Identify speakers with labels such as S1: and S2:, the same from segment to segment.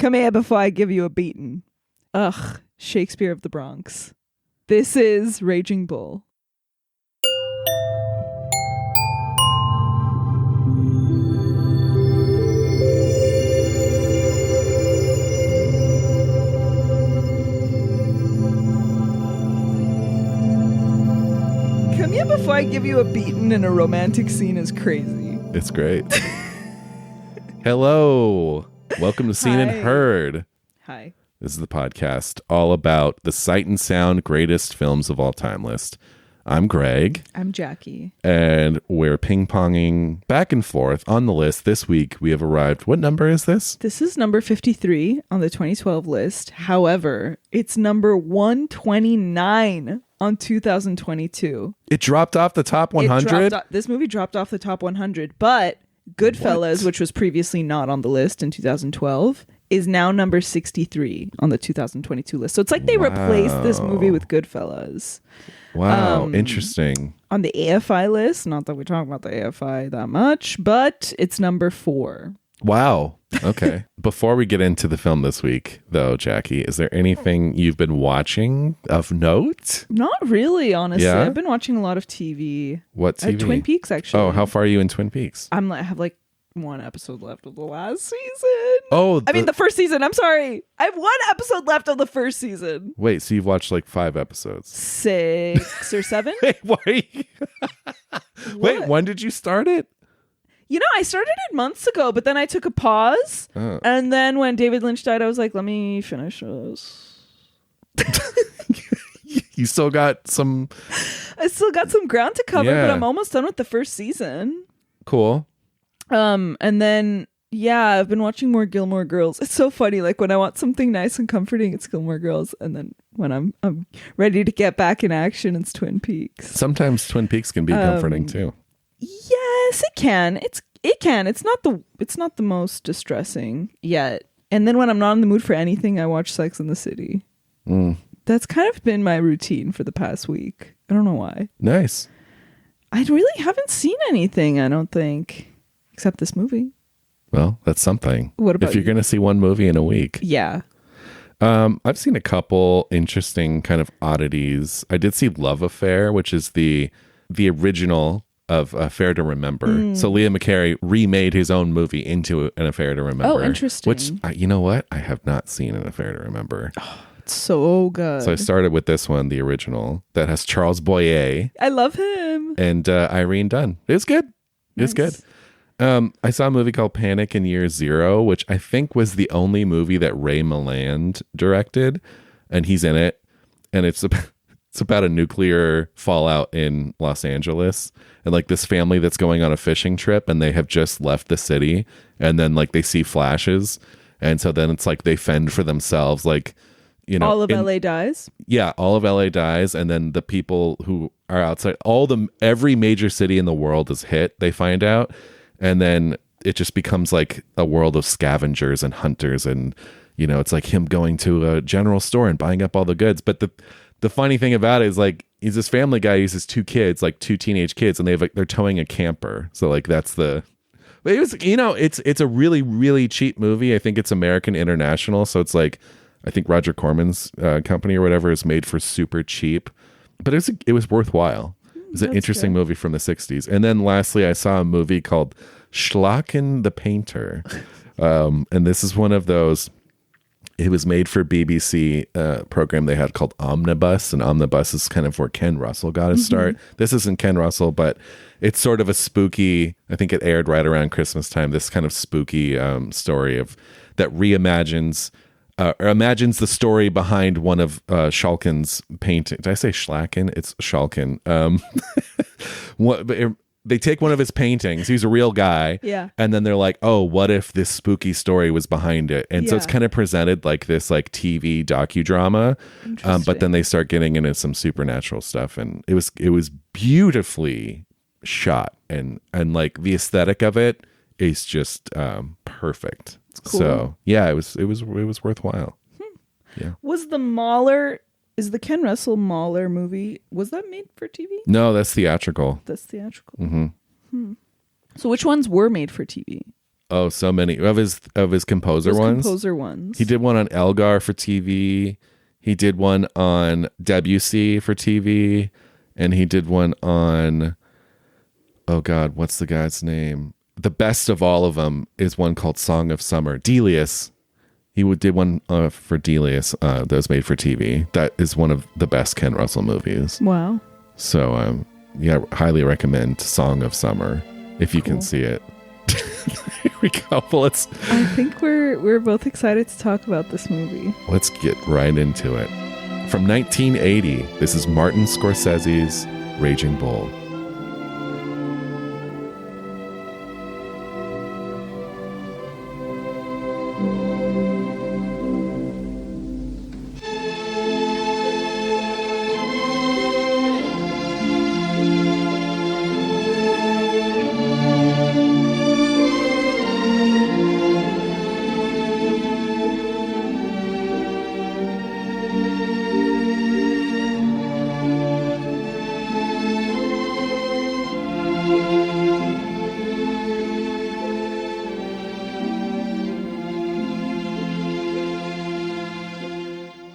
S1: Come here before I give you a beating. Ugh, Shakespeare of the Bronx. This is Raging Bull. Come here before I give you a beating in a romantic scene is crazy.
S2: It's great. Hello. Welcome to Seen and Heard.
S1: Hi.
S2: This is the podcast all about the Sight and Sound greatest films of all time list. I'm Greg.
S1: I'm Jackie.
S2: And we're ping-ponging back and forth on the list. This week we have arrived. What number is this?
S1: This is number 53 on the 2012 list. However, it's number 129 on 2022.
S2: It dropped off the top 100?
S1: This movie dropped off the top 100, but Goodfellas, which was previously not on the list in 2012, is now number 63 on the 2022 list. So it's like they replaced this movie with Goodfellas.
S2: Wow, interesting.
S1: On the AFI list, not that we talk about the AFI that much, but it's number 4.
S2: Wow. Okay. Before we get into the film this week, though, Jackie, is there anything you've been watching of note?
S1: Not really, honestly.
S2: Yeah?
S1: I've been watching a lot of TV.
S2: What TV?
S1: Twin Peaks, actually.
S2: Oh, how far are you in Twin Peaks?
S1: I have like one episode left of the last season.
S2: Oh,
S1: I mean the first season. I'm sorry. I have one episode left of the first season.
S2: Wait, so you've watched like 5 episodes?
S1: 6 or 7?
S2: Wait, Wait, when did you start it?
S1: You know, I started it months ago, but then I took a pause. And then when David Lynch died, I was like, let me finish this.
S2: You still got some...
S1: I still got some ground to cover,
S2: Yeah.
S1: but I'm almost done with the first season.
S2: Cool.
S1: And then, yeah, I've been watching more Gilmore Girls. It's so funny. Like when I want something nice and comforting, it's Gilmore Girls. And then when I'm ready to get back in action, it's Twin Peaks.
S2: Sometimes Twin Peaks can be comforting too.
S1: Yes, it can. It can. It's not the most distressing yet. And then when I'm not in the mood for anything, I watch Sex and the City. That's kind of been my routine for the past week. I don't know why.
S2: Nice.
S1: I really haven't seen anything, I don't think, except this movie.
S2: Well, that's something.
S1: What about
S2: if you're going to see one movie in a week?
S1: Yeah.
S2: I've seen a couple interesting kind of oddities. I did see Love Affair, which is the original of Affair to Remember. So Liam McCarey remade his own movie into an Affair to Remember.
S1: Oh, interesting.
S2: Which, you know what? I have not seen an Affair to Remember.
S1: It's so good.
S2: So I started with this one, the original, that has Charles Boyer.
S1: I love him.
S2: And Irene Dunn. It's good. It's good. I saw a movie called Panic in Year Zero, which I think was the only movie that Ray Milland directed. And he's in it. And it's about a nuclear fallout in Los Angeles. And like this family that's going on a fishing trip and they have just left the city. And then like they see flashes. And so then it's like they fend for themselves. Like, you know,
S1: all of LA dies.
S2: Yeah, all of LA dies, and then the people who are outside, every major city in the world is hit. They find out, and then it just becomes like a world of scavengers and hunters, and you know, it's like him going to a general store and buying up all the goods. But the funny thing about it is like he's this family guy. He uses 2 kids, like 2 teenage kids, and they're towing a camper. So like that's the. But it was, you know, it's a really really cheap movie. I think it's American International, so it's like. I think Roger Corman's company or whatever is made for super cheap, but it was worthwhile. It was an interesting movie from the 60s. And then lastly, I saw a movie called Schlacken the Painter. And this is one of those, it was made for BBC program they had called Omnibus. And Omnibus is kind of where Ken Russell got his start. This isn't Ken Russell, but it's sort of a spooky, I think it aired right around Christmas time, this kind of spooky story that reimagines or imagines the story behind one of Schalken's painting. Did I say Schlacken? It's Schalken. They take one of his paintings. He's a real guy.
S1: Yeah.
S2: And then they're like, oh, what if this spooky story was behind it? And so it's kind of presented like this like TV docudrama. But then they start getting into some supernatural stuff. And it was beautifully shot. And like the aesthetic of it is just perfect.
S1: Cool.
S2: So yeah, it was worthwhile. Yeah.
S1: Was the Ken Russell Mahler movie, was that made for TV?
S2: No, that's theatrical.
S1: That's theatrical. So which ones were made for TV?
S2: Oh, so many of his composer ones.
S1: Composer ones.
S2: He did one on Elgar for TV. He did one on Debussy for TV, and he did one on, oh God, what's the guy's name? The best of all of them is one called Song of Summer. Delius. Did one for Delius that was made for TV. That is one of the best Ken Russell movies.
S1: Wow.
S2: So, yeah, highly recommend Song of Summer if you can see it. Here we go. Well,
S1: I think we're both excited to talk about this movie.
S2: Let's get right into it. From 1980, this is Martin Scorsese's Raging Bull.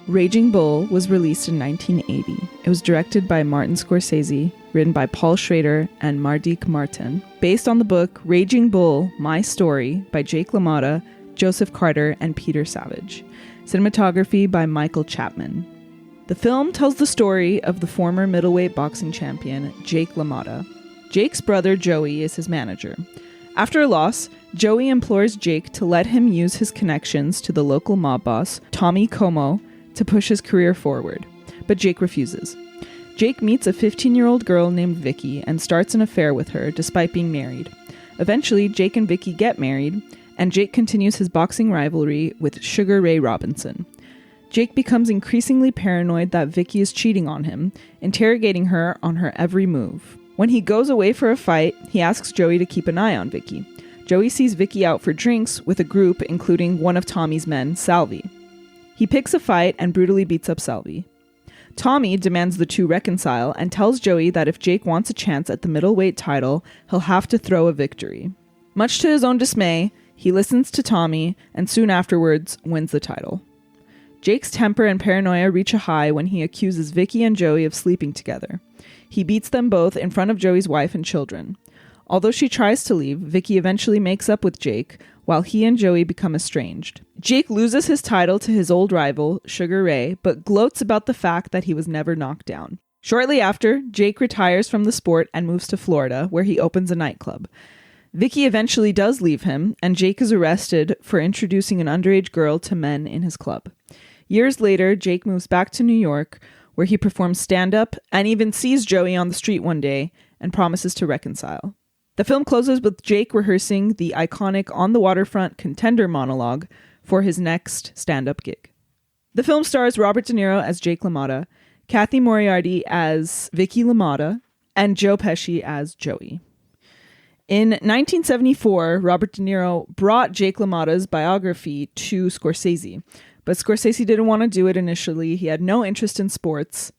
S1: Raging Bull was released in 1980. It was directed by Martin Scorsese, written by Paul Schrader and Mardik Martin, based on the book Raging Bull, My Story by Jake LaMotta, Joseph Carter, and Peter Savage. Cinematography by Michael Chapman. The film tells the story of the former middleweight boxing champion, Jake LaMotta. Jake's brother, Joey, is his manager. After a loss, Joey implores Jake to let him use his connections to the local mob boss, Tommy Como, to push his career forward, but Jake refuses. Jake meets a 15-year-old girl named Vicky and starts an affair with her despite being married. Eventually, Jake and Vicky get married, and Jake continues his boxing rivalry with Sugar Ray Robinson. Jake becomes increasingly paranoid that Vicky is cheating on him, interrogating her on her every move. When he goes away for a fight, he asks Joey to keep an eye on Vicky. Joey sees Vicky out for drinks with a group including one of Tommy's men, Salvi. He picks a fight and brutally beats up Salvi. Tommy demands the two reconcile and tells Joey that if Jake wants a chance at the middleweight title, he'll have to throw a victory. Much to his own dismay, he listens to Tommy and soon afterwards wins the title. Jake's temper and paranoia reach a high when he accuses Vicky and Joey of sleeping together. He beats them both in front of Joey's wife and children. Although she tries to leave, Vicky eventually makes up with Jake, while he and Joey become estranged. Jake loses his title to his old rival, Sugar Ray, but gloats about the fact that he was never knocked down. Shortly after, Jake retires from the sport and moves to Florida, where he opens a nightclub. Vicky eventually does leave him, and Jake is arrested for introducing an underage girl to men in his club. Years later, Jake moves back to New York, where he performs stand-up and even sees Joey on the street one day and promises to reconcile. The film closes with Jake rehearsing the iconic On the Waterfront Contender monologue for his next stand-up gig. The film stars Robert De Niro as Jake LaMotta, Kathy Moriarty as Vicky LaMotta, and Joe Pesci as Joey. In 1974, Robert De Niro brought Jake LaMotta's biography to Scorsese, but Scorsese didn't want to do it initially. He had no interest in sports.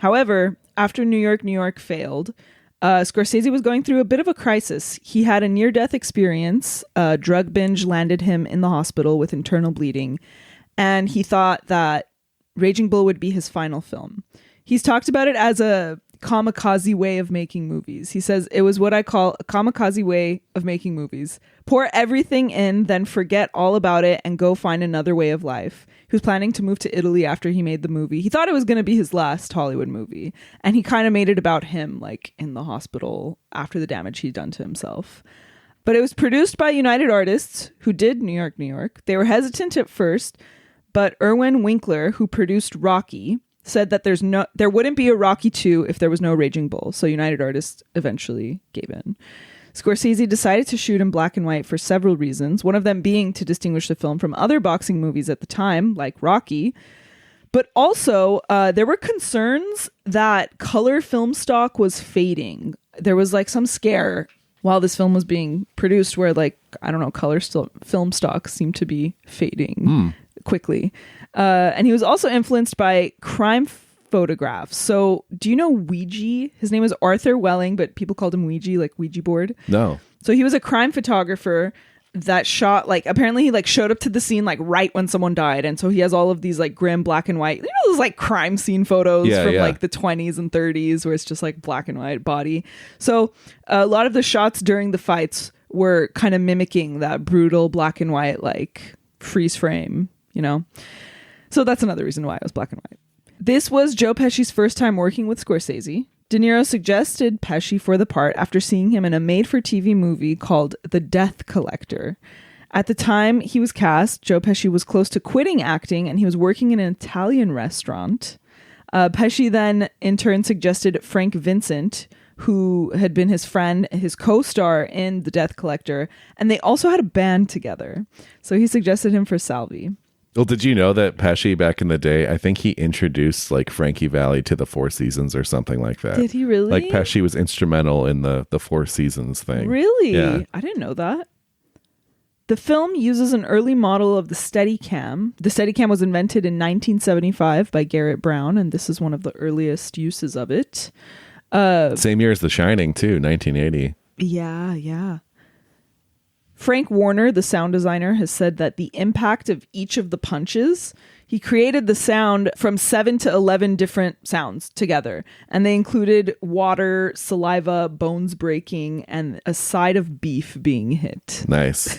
S1: However, after New York failed, Scorsese was going through a bit of a crisis. He had a near-death experience. A drug binge landed him in the hospital with internal bleeding, and he thought that Raging Bull would be his final film. He's talked about it as a kamikaze way of making movies. He says, it was what I call a kamikaze way of making movies. Pour everything in, then forget all about it and go find another way of life. He was planning to move to Italy after he made the movie. He thought it was going to be his last Hollywood movie. And he kind of made it about him, like in the hospital after the damage he'd done to himself. But it was produced by United Artists, who did New York. They were hesitant at first, but Irwin Winkler, who produced Rocky, said that there wouldn't be a Rocky 2 if there was no Raging Bull. So United Artists eventually gave in. Scorsese decided to shoot in black and white for several reasons, one of them being to distinguish the film from other boxing movies at the time, like Rocky. But also, there were concerns that color film stock was fading. There was like some scare while this film was being produced where color film stock seemed to be fading quickly. And he was also influenced by crime photographs. So do you know Ouija? His name was Arthur Welling, but people called him Ouija, like Ouija board.
S2: No.
S1: So he was a crime photographer that shot, like, apparently he like showed up to the scene like right when someone died, and so he has all of these like grim black and white, those like crime scene photos from like the 20s and 30s where it's just like black and white body. So a lot of the shots during the fights were kind of mimicking that brutal black and white like freeze frame, so that's another reason why it was black and white. This was Joe Pesci's first time working with Scorsese. De Niro suggested Pesci for the part after seeing him in a made-for-TV movie called The Death Collector. At the time he was cast, Joe Pesci was close to quitting acting, and he was working in an Italian restaurant. Pesci then, in turn, suggested Frank Vincent, who had been his friend, his co-star in The Death Collector, and they also had a band together. So he suggested him for Salvi.
S2: Well, did you know that Pesci back in the day, I think he introduced like Frankie Valli to the Four Seasons or something like that.
S1: Did he really?
S2: Like Pesci was instrumental in the Four Seasons thing.
S1: Really?
S2: Yeah.
S1: I didn't know that. The film uses an early model of the Steadicam. The Steadicam was invented in 1975 by Garrett Brown, and this is one of the earliest uses of it.
S2: Same year as The Shining, too, 1980.
S1: Yeah. Frank Warner, the sound designer, has said that the impact of each of the punches, he created the sound from 7 to 11 different sounds together. And they included water, saliva, bones breaking, and a side of beef being hit.
S2: Nice.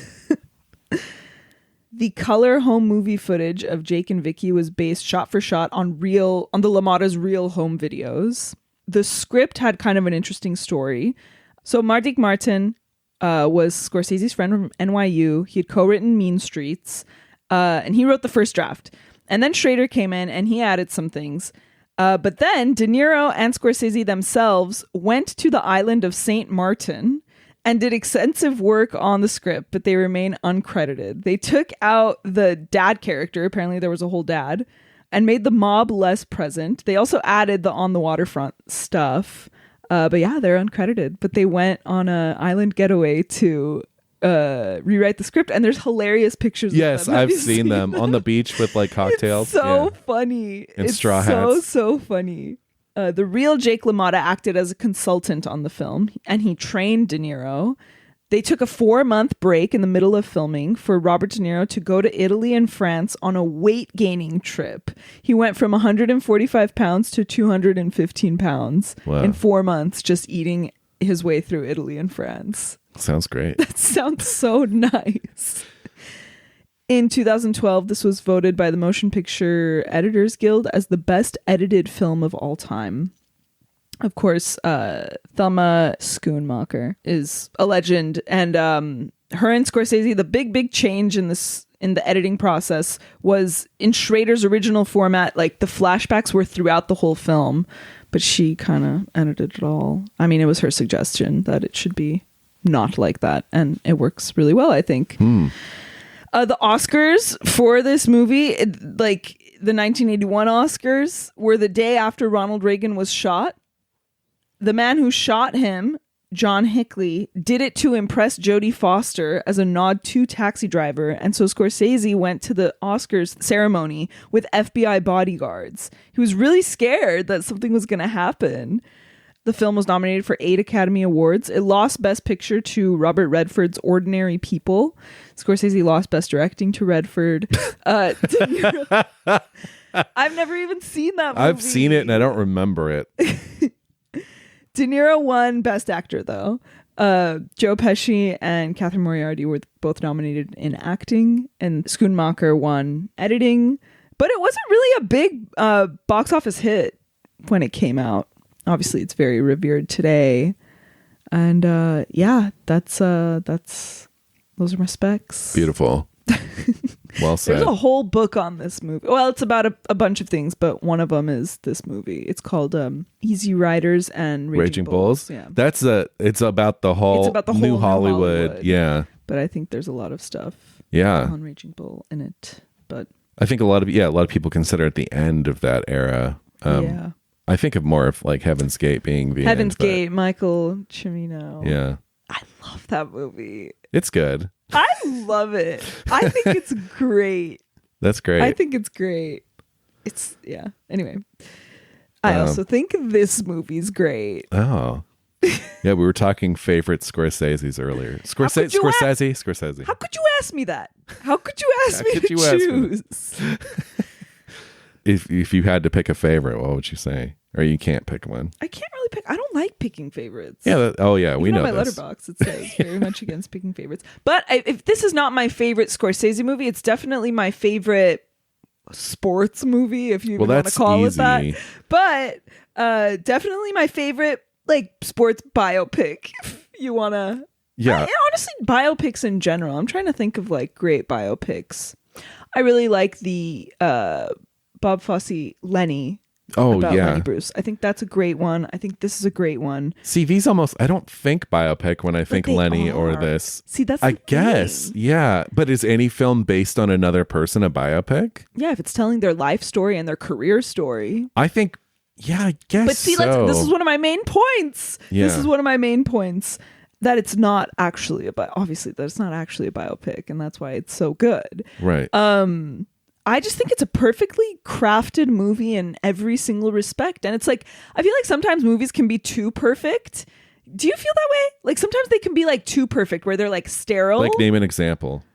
S1: The color home movie footage of Jake and Vicky was based shot for shot on the LaMotta's real home videos. The script had kind of an interesting story. So Mardik Martin was Scorsese's friend from NYU. He had co-written Mean Streets, and he wrote the first draft. And then Schrader came in and he added some things. But then De Niro and Scorsese themselves went to the island of St. Martin and did extensive work on the script, but they remain uncredited. They took out the dad character, apparently there was a whole dad, and made the mob less present. They also added the on the waterfront stuff. But yeah, they're uncredited. But they went on an island getaway to rewrite the script, and there's hilarious pictures of them.
S2: Yes, I've seen them on the beach with like cocktails.
S1: It's so funny.
S2: And
S1: it's
S2: straw hats.
S1: So funny. The real Jake LaMotta acted as a consultant on the film, and he trained De Niro. They took a 4-month break in the middle of filming for Robert De Niro to go to Italy and France on a weight gaining trip. He went from 145 pounds to 215 pounds in 4 months, just eating his way through Italy and France.
S2: Sounds great.
S1: That sounds so nice. In 2012, this was voted by the Motion Picture Editors Guild as the best edited film of all time. Of course, Thelma Schoonmaker is a legend, and her and Scorsese, the big change in the editing process was in Schrader's original format. Like the flashbacks were throughout the whole film, but she kind of edited it all. I mean, it was her suggestion that it should be not like that, and it works really well, I think. The Oscars for this movie, like the 1981 Oscars, were the day after Ronald Reagan was shot. The man who shot him, John Hickley, did it to impress Jodie Foster as a nod to Taxi Driver, and so Scorsese went to the Oscars ceremony with FBI bodyguards. He was really scared that something was going to happen. The film was nominated for 8 Academy Awards. It lost Best Picture to Robert Redford's Ordinary People. Scorsese lost Best Directing to Redford. I've never even seen that movie.
S2: I've seen it and I don't remember it.
S1: De Niro won Best Actor, though. Joe Pesci and Catherine Moriarty were both nominated in acting, and Schoonmaker won editing. But it wasn't really a big box office hit when it came out. Obviously, it's very revered today. And yeah, that's those are my specs.
S2: Beautiful. Well said.
S1: There's a whole book on this movie. Well, it's about a bunch of things, but one of them is this movie. It's called Easy Riders and Raging Bulls. Yeah.
S2: It's about the whole New Hollywood. Yeah.
S1: But I think there's a lot of stuff on Raging Bull in it. But
S2: I think a lot of people consider it the end of that era.
S1: Yeah.
S2: I think of more of like Heaven's Gate being the
S1: Heaven's
S2: end,
S1: Gate, Michael Cimino.
S2: Yeah.
S1: I love that movie.
S2: It's good.
S1: I love it. I think it's great.
S2: That's great.
S1: I think it's great. Anyway, I also think this movie's great.
S2: Oh. Yeah, we were talking favorite Scorsese's earlier. Scorsese.
S1: How could you ask me that? How could you ask me to choose?
S2: If you had to pick a favorite, what would you say? Or you can't pick one?
S1: I can't really pick. I don't like picking favorites.
S2: Yeah. We know
S1: my
S2: this.
S1: letterbox. It says very much against picking favorites. But if this is not my favorite Scorsese movie, it's definitely my favorite sports movie, if you even want to call it that. But definitely my favorite like sports biopic. If you want to.
S2: Yeah.
S1: Honestly, biopics in general. I'm trying to think of like great biopics. I really like the Bob Fosse Lenny. About Lenny Bruce. I think that's a great one. I think this is a great one.
S2: See, these almost, I don't think biopic when I think Lenny or this.
S1: See, that's
S2: I guess. Yeah. But is any film based on another person a biopic?
S1: Yeah, if it's telling their life story and their career story.
S2: I think, yeah, I guess.
S1: But see,
S2: so.
S1: this is one of my main points.
S2: Yeah.
S1: This is one of my main points. That it's not actually obviously that it's not actually a biopic, and that's why it's so good.
S2: Right.
S1: I just think it's a perfectly crafted movie in every single respect. And it's like, I feel like sometimes movies can be too perfect. Do you feel that way? Like sometimes they can be like too perfect where they're like sterile.
S2: Like name an example.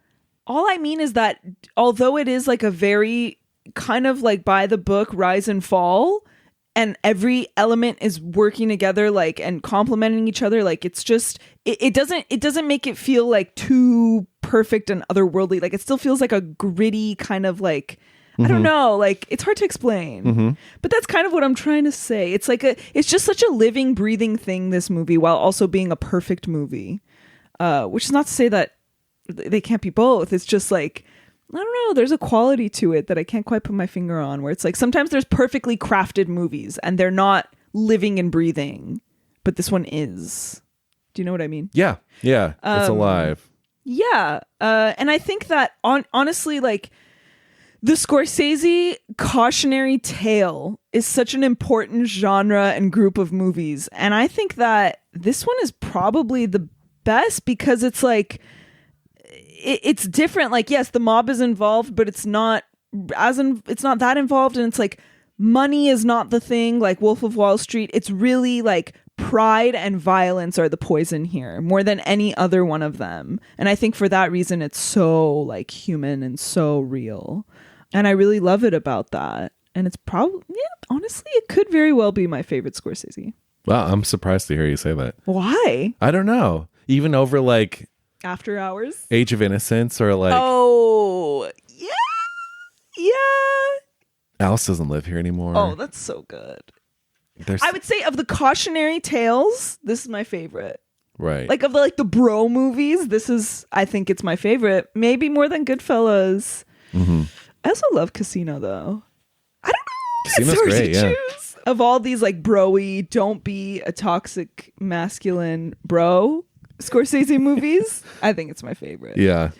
S1: All I mean is that although it is like a very kind of like by the book rise and fall, and every element is working together like and complementing each other, like it's just it doesn't make it feel like too perfect and otherworldly. Like it still feels like a gritty kind of like I don't know, like it's hard to explain. But that's kind of what I'm trying to say. It's like it's just such a living, breathing thing, this movie, while also being a perfect movie. Which is not to say that they can't be both. It's just like I don't know, there's a quality to it that I can't quite put my finger on, where it's like sometimes there's perfectly crafted movies and they're not living and breathing, but this one is. Do you know what I mean?
S2: Yeah. Yeah. It's alive.
S1: Yeah. And I think that honestly, like the Scorsese cautionary tale is such an important genre and group of movies. And I think that this one is probably the best because it's like, it's different. Like, yes, the mob is involved, but it's not it's not that involved. And it's like money is not the thing like Wolf of Wall Street. It's really like pride and violence are the poison here more than any other one of them. And I think for that reason, it's so like human and so real. And I really love it about that. And it's probably, honestly, it could very well be my favorite Scorsese.
S2: Wow, I'm surprised to hear you say that.
S1: Why?
S2: I don't know. Even over like
S1: After Hours?
S2: Age of Innocence or like...
S1: Oh, yeah. Yeah.
S2: Alice Doesn't Live Here Anymore.
S1: Oh, that's so good. I would say of the cautionary tales, this is my favorite.
S2: Right.
S1: Like of the bro movies, I think it's my favorite. Maybe more than Goodfellas. I also love Casino though. I don't know.
S2: Casino's great, yeah.
S1: Choose. Of all these like bro-y, don't be a toxic masculine bro Scorsese movies, I think it's my favorite.
S2: Yeah.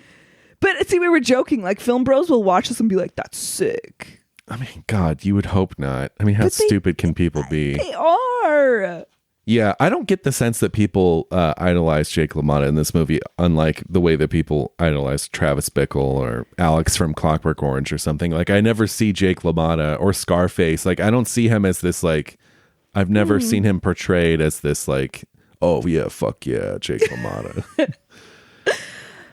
S1: But see, we were joking. Like film bros will watch this and be like, that's sick.
S2: I mean, God, you would hope not. I mean, how stupid can people be?
S1: They are.
S2: Yeah, I don't get the sense that people idolize Jake LaMotta in this movie, unlike the way that people idolize Travis Bickle or Alex from Clockwork Orange or something. Like, I never see Jake LaMotta or Scarface. Like, I don't see him as this, like, I've never seen him portrayed as this, like, oh, yeah, fuck yeah, Jake LaMotta.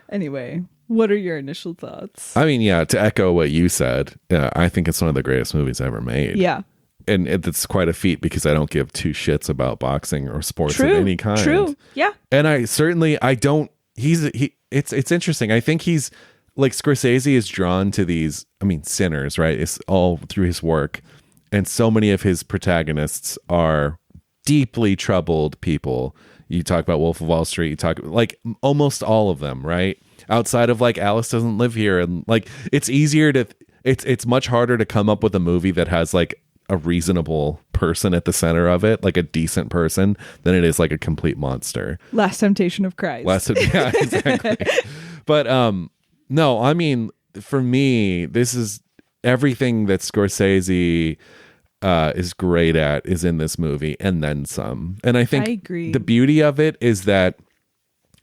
S1: Anyway, what are your initial thoughts?
S2: I mean, yeah, to echo what you said, I think it's one of the greatest movies ever made.
S1: Yeah.
S2: And it's quite a feat because I don't give two shits about boxing or sports of any kind.
S1: True. Yeah.
S2: And I don't, it's interesting. I think he's like Scorsese is drawn to these, I mean, sinners, right? It's all through his work. And so many of his protagonists are deeply troubled people. You talk about Wolf of Wall Street, you talk like almost all of them, right? Outside of like Alice Doesn't Live Here. And like, it's easier to, it's much harder to come up with a movie that has like a reasonable person at the center of it, like a decent person, than it is like a complete monster.
S1: Last Temptation of Christ.
S2: Yeah, exactly. But no, I mean, for me, this is everything that Scorsese is great at is in this movie and then some. And I think
S1: I agree.
S2: The beauty of it is that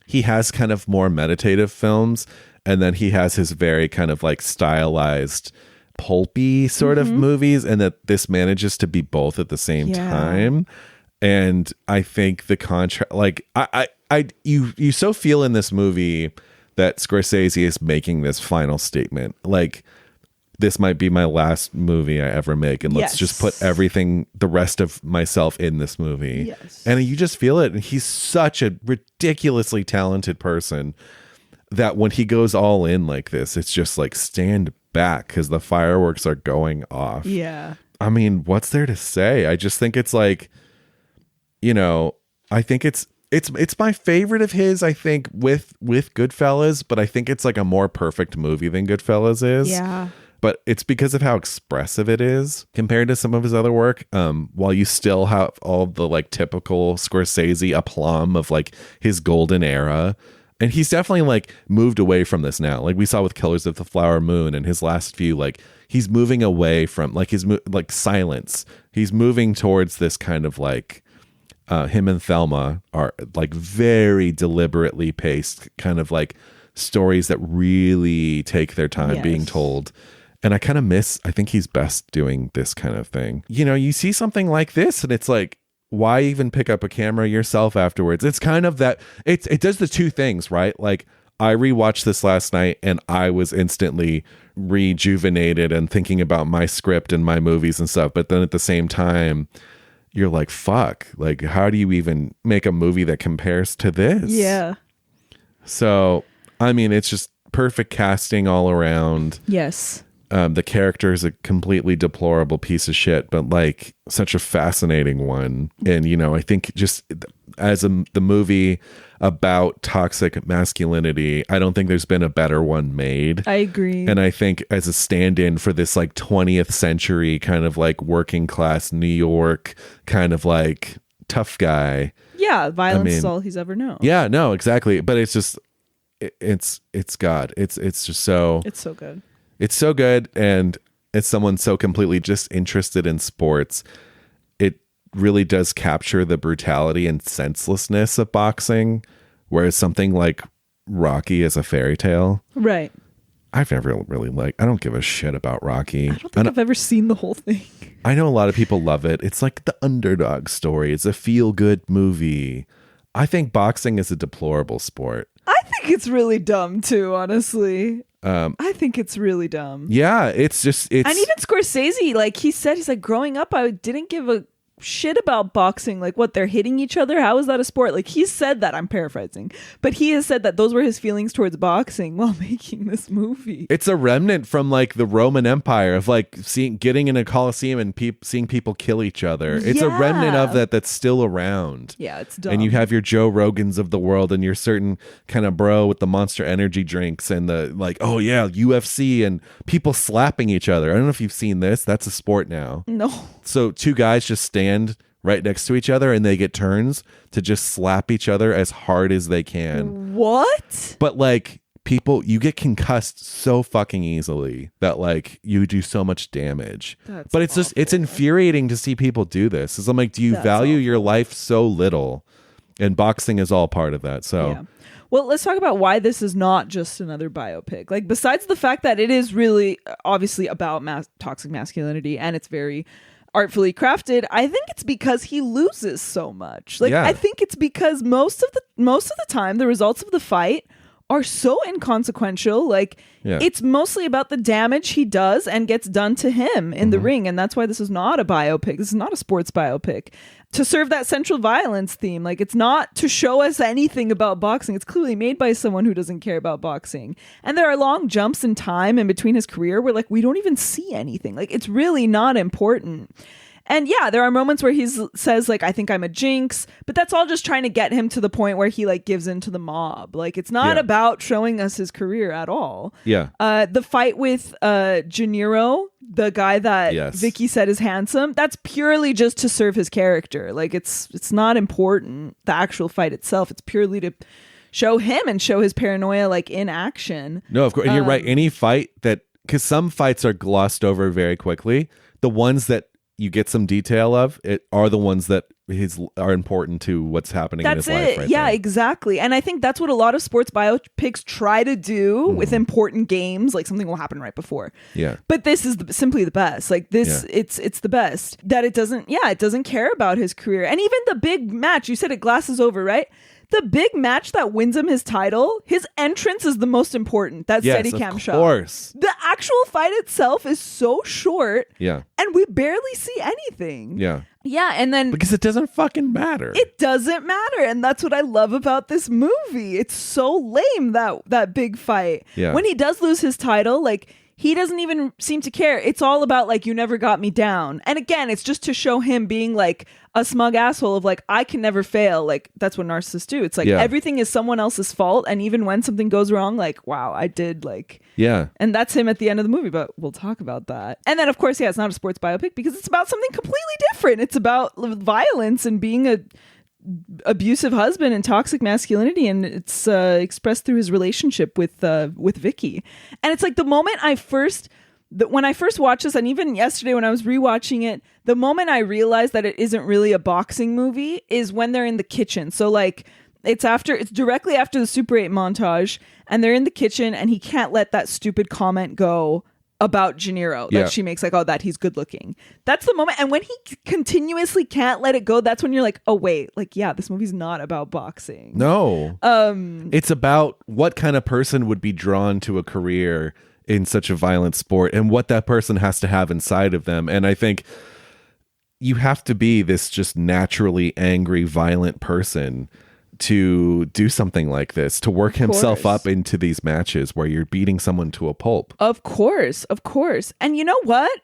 S2: he has kind of more meditative films, and then he has his very kind of like stylized pulpy sort of movies, and that this manages to be both at the same time. And I think the contrast, like you so feel in this movie that Scorsese is making this final statement. Like, this might be my last movie I ever make, and let's just put everything, the rest of myself in this movie.
S1: Yes.
S2: And you just feel it. And he's such a ridiculously talented person that when he goes all in like this, it's just like, stand back because the fireworks are going off.
S1: Yeah.
S2: I mean, what's there to say? I just think it's like, you know, I think it's my favorite of his, I think, with Goodfellas, but I think it's like a more perfect movie than Goodfellas is.
S1: Yeah.
S2: But it's because of how expressive it is compared to some of his other work. While you still have all the like typical Scorsese aplomb of like his golden era. And he's definitely like moved away from this now. Like we saw with Killers of the Flower Moon and his last few, like he's moving away from like like Silence. He's moving towards this kind of like, him and Thelma are like very deliberately paced kind of like stories that really take their time being told. And I kind of I think he's best doing this kind of thing. You know, you see something like this and it's like, why even pick up a camera yourself afterwards? It's kind of that it does the two things, right? Like I rewatched this last night and I was instantly rejuvenated and thinking about my script and my movies and stuff. But then at the same time, you're like, fuck, like, how do you even make a movie that compares to this?
S1: Yeah.
S2: So, I mean, it's just perfect casting all around.
S1: Yes.
S2: The character is a completely deplorable piece of shit, but like such a fascinating one. And, you know, I think just as the movie about toxic masculinity, I don't think there's been a better one made.
S1: I agree.
S2: And I think as a stand-in for this like 20th century kind of like working class New York kind of like tough guy.
S1: Yeah. Violence is all he's ever known.
S2: Yeah, no, exactly. But it's just, it's God. It's just so.
S1: It's so good.
S2: It's so good, and as someone so completely just interested in sports, it really does capture the brutality and senselessness of boxing, whereas something like Rocky is a fairy tale.
S1: Right.
S2: I've never really I don't give a shit about Rocky.
S1: I don't think I've ever seen the whole thing.
S2: I know a lot of people love it. It's like the underdog story. It's a feel-good movie. I think boxing is a deplorable sport.
S1: I think it's really dumb too, honestly. I think it's really dumb.
S2: Yeah, it's and
S1: even Scorsese, like he said, he's like, growing up, I didn't give a shit about boxing. Like, what, they're hitting each other? How is that a sport? Like, he said that, I'm paraphrasing, but he has said that those were his feelings towards boxing while making this movie.
S2: It's a remnant from like the Roman Empire of like getting in a Coliseum and seeing people kill each other. It's a remnant of that's still around.
S1: Yeah, it's dumb.
S2: And you have your Joe Rogans of the world and your certain kind of bro with the Monster Energy drinks and the like, oh yeah, UFC and people slapping each other. I don't know if you've seen this. That's a sport now.
S1: No.
S2: So two guys just stand right next to each other and they get turns to just slap each other as hard as they can.
S1: What?
S2: But like you get concussed so fucking easily that like you do so much damage. But it's awful. It's infuriating to see people do this. It's I'm like, do you value your life so little? And boxing is all part of that. So
S1: yeah. Well, let's talk about why this is not just another biopic. Like, besides the fact that it is really obviously about toxic masculinity and it's very artfully crafted, I think it's because he loses so much. Like, I think it's because most of the time the results of the fight are so inconsequential. Like, it's mostly about the damage he does and gets done to him in the ring. And that's why this is not a biopic. This is not a sports biopic. To serve that central violence theme. Like, it's not to show us anything about boxing. It's clearly made by someone who doesn't care about boxing. And there are long jumps in time in between his career where like we don't even see anything. Like, it's really not important. And yeah, there are moments where he says like, I think I'm a jinx, but that's all just trying to get him to the point where he like gives in to the mob. Like, it's not about showing us his career at all.
S2: Yeah.
S1: The fight with De Niro, the guy that Vicky said is handsome, that's purely just to serve his character. Like, it's not important, the actual fight itself. It's purely to show him and show his paranoia like in action.
S2: No, of course. And you're right. Any fight because some fights are glossed over very quickly. The ones that you get some detail of it are the ones that are important to what's happening in his
S1: That's
S2: life
S1: it.
S2: right
S1: Yeah,
S2: there.
S1: exactly. And I think that's what a lot of sports biopics try to do with important games. Like something will happen right before.
S2: Yeah.
S1: But this is simply the best. Like this, it's the best that it doesn't care about his career. And even the big match, you said it glasses over, right? The big match that wins him his title, his entrance is the most important. That Steadicam shot.
S2: Of course.
S1: The actual fight itself is so short.
S2: Yeah.
S1: And we barely see anything.
S2: Yeah.
S1: Yeah, and then
S2: Because it doesn't fucking matter.
S1: it doesn't matter, and that's what I love about this movie. It's so lame, that big fight.
S2: Yeah.
S1: When he does lose his title, like he doesn't even seem to care. It's all about like, you never got me down. And again, it's just to show him being like a smug asshole of like, I can never fail. Like that's what narcissists do. It's like everything is someone else's fault, and even when something goes wrong, like, wow, I did like.
S2: Yeah.
S1: And that's him at the end of the movie, but we'll talk about that. And then of course, it's not a sports biopic because it's about something completely different. It's about violence and being a abusive husband and toxic masculinity, and it's expressed through his relationship with Vicky. And it's like the moment when I first watched this, and even yesterday when I was rewatching it, the moment I realized that it isn't really a boxing movie is when they're in the kitchen. So like it's directly after the Super 8 montage, and they're in the kitchen, and he can't let that stupid comment go about De Niro that she makes, like, oh, that he's good looking. That's the moment. And when he continuously can't let it go, that's when you're like, oh wait, like, yeah, this movie's not about boxing.
S2: No. It's about what kind of person would be drawn to a career in such a violent sport, and what that person has to have inside of them. And I think you have to be this just naturally angry, violent person to do something like this, to work himself up into these matches where you're beating someone to a pulp. Of
S1: course. And you know what?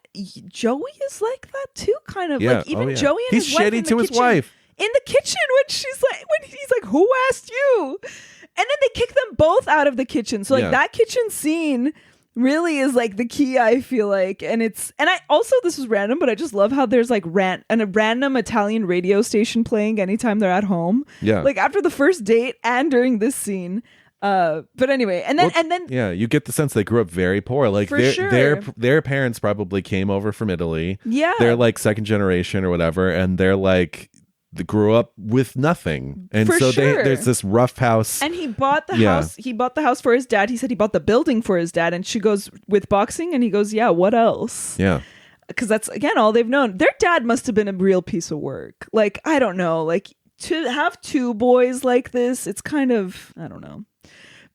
S1: Joey is like that too, kind of. Like even Joey and
S2: he's
S1: his wife
S2: shitty to his wife.
S1: In the kitchen when he's like, who asked you? And then they kick them both out of the kitchen. So like that kitchen scene really is like the key, I feel like. And I also, this is random, but I just love how there's like a random Italian radio station playing anytime they're at home.
S2: Yeah.
S1: Like after the first date and during this scene. But anyway, and then
S2: yeah, you get the sense they grew up very poor. Like their parents probably came over from Italy.
S1: Yeah.
S2: They're like second generation or whatever, and they're like they grew up with nothing, and there's this rough house.
S1: And he bought the house. He bought the house for his dad. He said he bought the building for his dad. And she goes, with boxing, and he goes, yeah, what else?
S2: Yeah,
S1: because that's again all they've known. Their dad must have been a real piece of work. Like I don't know, like to have two boys like this, it's kind of, I don't know.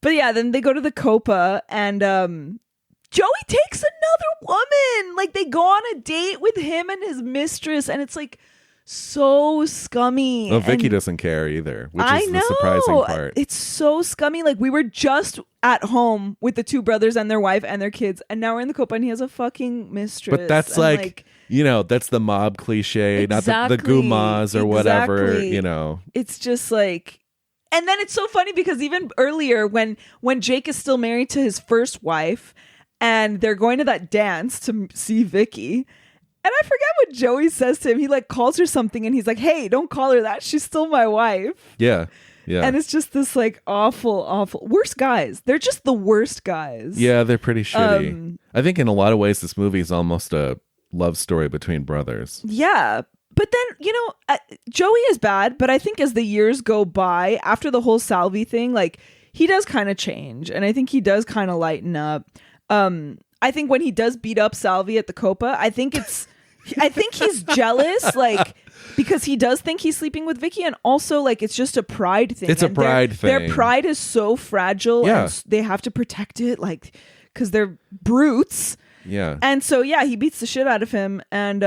S1: But yeah, then they go to the Copa, and Joey takes another woman. Like they go on a date with him and his mistress, and it's like so scummy.
S2: Well, Vicky doesn't care either, which is the surprising part.
S1: It's so scummy. Like we were just at home with the two brothers and their wife and their kids, and now we're in the Copa and he has a fucking mistress.
S2: But that's like you know, that's the mob cliche,
S1: exactly,
S2: not the gumas or whatever, you know.
S1: It's just like, and then it's so funny because even earlier when Jake is still married to his first wife and they're going to that dance to see Vicky, and I forget what Joey says to him. He like calls her something and he's like, hey, don't call her that. She's still my wife.
S2: Yeah. Yeah.
S1: And it's just this like awful worst guys. They're just the worst guys.
S2: Yeah, they're pretty shitty. I think in a lot of ways this movie is almost a love story between brothers.
S1: Yeah. But then, you know, Joey is bad, but I think as the years go by, after the whole Salvi thing, like he does kind of change, and I think he does kind of lighten up. I think when he does beat up Salvi at the Copa, I think he's jealous, like, because he does think he's sleeping with Vicky, and also like it's just a pride thing.
S2: It's a pride thing.
S1: Their pride is so fragile, and they have to protect it, like, because they're brutes.
S2: Yeah.
S1: And so he beats the shit out of him, and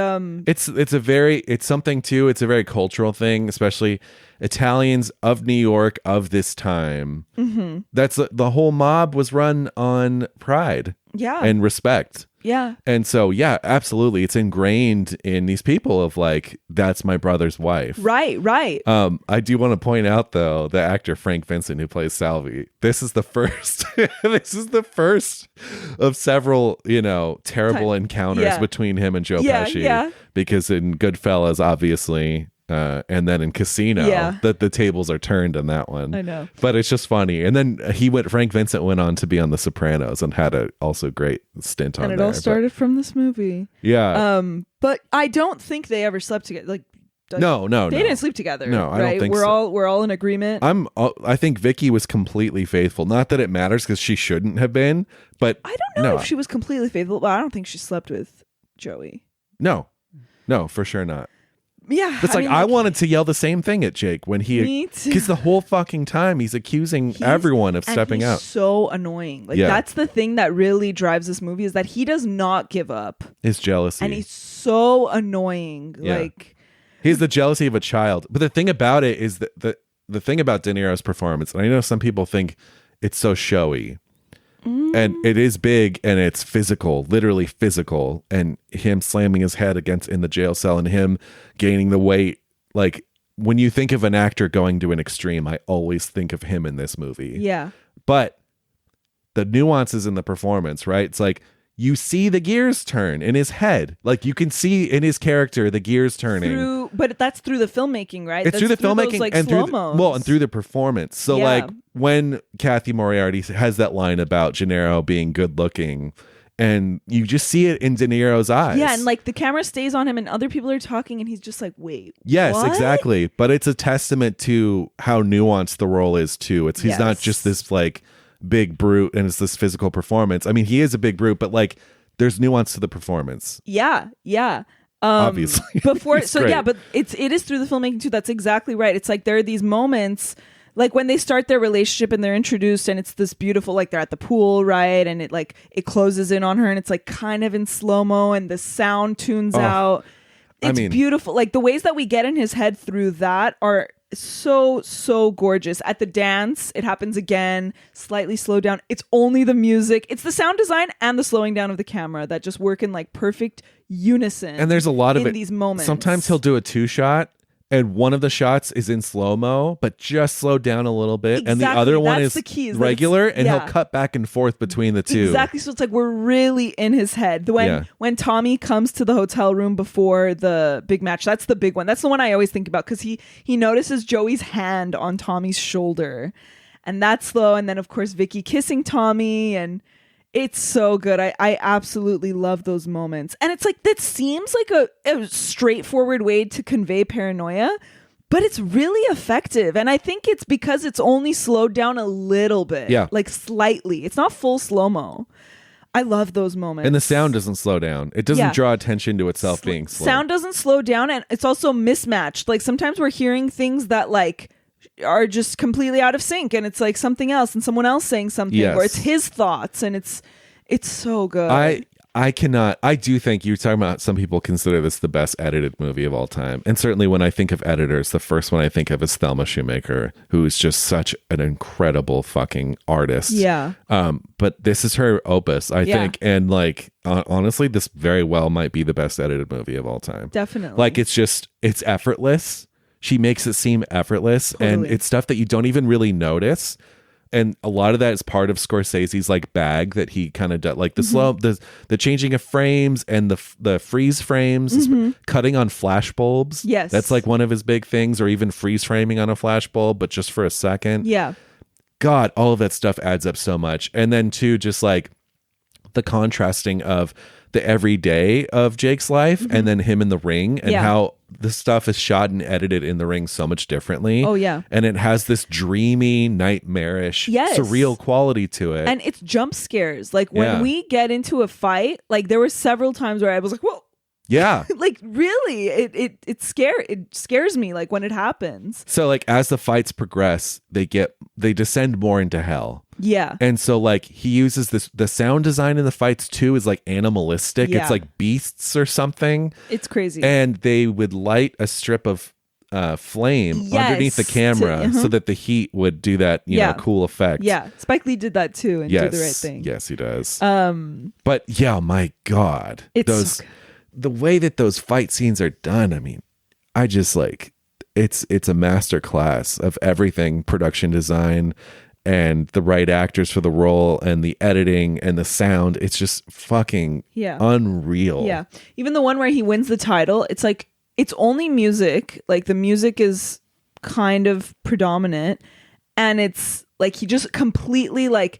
S2: it's something too. It's a very cultural thing, especially Italians of New York of this time. Mm-hmm. That's the whole mob was run on pride.
S1: Yeah.
S2: And respect.
S1: Yeah.
S2: And so, absolutely. It's ingrained in these people of like, that's my brother's wife.
S1: Right.
S2: I do want to point out though, the actor Frank Vincent who plays Salvi, this is the first of several, you know, terrible encounters between him and Joe Pesci. Yeah. Because in Goodfellas, obviously, and then in Casino, the tables are turned in that one.
S1: I know.
S2: But it's just funny. And then Frank Vincent went on to be on The Sopranos and had a also great stint on there.
S1: And it all started from this movie.
S2: Yeah.
S1: But I don't think they ever slept together. Like,
S2: No,
S1: they didn't sleep together.
S2: No, I don't think
S1: we're
S2: so.
S1: We're all in agreement.
S2: I think Vicky was completely faithful. Not that it matters because she shouldn't have been, but
S1: I don't know if she was completely faithful, but I don't think she slept with Joey.
S2: No, for sure not.
S1: Yeah,
S2: it's I wanted to yell the same thing at Jake when because the whole fucking time he's accusing everyone of stepping out.
S1: So annoying. That's the thing that really drives this movie is that he does not give up.
S2: His jealousy,
S1: and he's so annoying. Yeah.
S2: He's the jealousy of a child. But the thing about it is that the thing about De Niro's performance, and I know some people think it's so showy. And it is big and it's physical, literally physical, and him slamming his head against in the jail cell and him gaining the weight. Like when you think of an actor going to an extreme, I always think of him in this movie.
S1: Yeah.
S2: But the nuances in the performance, right? It's like you see the gears turn in his head. Like you can see in his character the gears turning.
S1: But that's through the filmmaking, right?
S2: It's through the filmmaking
S1: those,
S2: and through the performance. So like when Kathy Moriarty has that line about Gennaro being good looking, and you just see it in De Niro's eyes.
S1: Yeah, and like the camera stays on him and other people are talking and he's just like, wait,
S2: yes,
S1: what?
S2: Exactly. But it's a testament to how nuanced the role is too. He's not just this like big brute and it's this physical performance. I mean, he is a big brute, but like there's nuance to the performance.
S1: Yeah.
S2: Obviously.
S1: But it is through the filmmaking too. That's exactly right. It's like there are these moments like when they start their relationship and they're introduced and it's this beautiful, like they're at the pool, right? And it closes in on her and it's like kind of in slow-mo and the sound tunes out. It's beautiful. Like the ways that we get in his head through that are so gorgeous. At the dance, it happens again, slightly slowed down. It's only the music. It's the sound design and the slowing down of the camera that just work in like perfect unison.
S2: And there's a lot of
S1: these moments.
S2: Sometimes he'll do a 2-shot and one of the shots is in slow-mo, but just slowed down a little bit.
S1: Exactly.
S2: And the other one is regular, and
S1: yeah.
S2: he'll cut back and forth between the two.
S1: Exactly. So it's like we're really in his head. When Tommy comes to the hotel room before the big match, that's the big one. That's the one I always think about because he notices Joey's hand on Tommy's shoulder. And that's slow. And then, of course, Vicky kissing Tommy, and it's so good. I absolutely love those moments. And it's like, that seems like a straightforward way to convey paranoia, but it's really effective. And I think it's because it's only slowed down a little bit.
S2: Yeah.
S1: Like slightly. It's not full slow-mo. I love those moments.
S2: And the sound doesn't slow down. It doesn't draw attention to itself being slow.
S1: Sound doesn't slow down, and it's also mismatched. Like sometimes we're hearing things that like are just completely out of sync, and it's like something else and someone else saying something, or it's his thoughts, and it's so good.
S2: I do think you're talking about some people consider this the best edited movie of all time. And certainly when I think of editors, the first one I think of is Thelma Schoonmaker, who is just such an incredible fucking artist.
S1: Yeah.
S2: But this is her opus, I think. And like, honestly, this very well might be the best edited movie of all time.
S1: Definitely.
S2: Like it's effortless. She makes it seem effortless. Totally. And it's stuff that you don't even really notice. And a lot of that is part of Scorsese's like bag that he kind of does, like the slow, the changing of frames and the freeze frames, cutting on flash bulbs.
S1: Yes,
S2: that's like one of his big things, or even freeze framing on a flash bulb, but just for a second.
S1: Yeah,
S2: God, all of that stuff adds up so much. And then too, just like the contrasting of the everyday of Jake's life and then him in the ring, and how the stuff is shot and edited in the ring so much differently.
S1: Oh yeah.
S2: And it has this dreamy, nightmarish, surreal quality to it.
S1: And it's jump scares. Like when we get into a fight, like there were several times where I was like, whoa.
S2: Yeah.
S1: Like really, it scares me like when it happens.
S2: So like as the fights progress, they descend more into hell.
S1: Yeah.
S2: And so like he uses the sound design in the fights too is like animalistic. Yeah. It's like beasts or something.
S1: It's crazy.
S2: And they would light a strip of flame underneath the camera so that the heat would do that, you know, cool effect.
S1: Yeah. Spike Lee did that too and did the right thing.
S2: Yes, he does. But yeah, my God. The way that those fight scenes are done, I mean, I just like it's a master class of everything, production design and the right actors for the role and the editing and the sound. It's just fucking unreal.
S1: Yeah. Even the one where he wins the title, it's like it's only music. Like the music is kind of predominant, and it's like he just completely like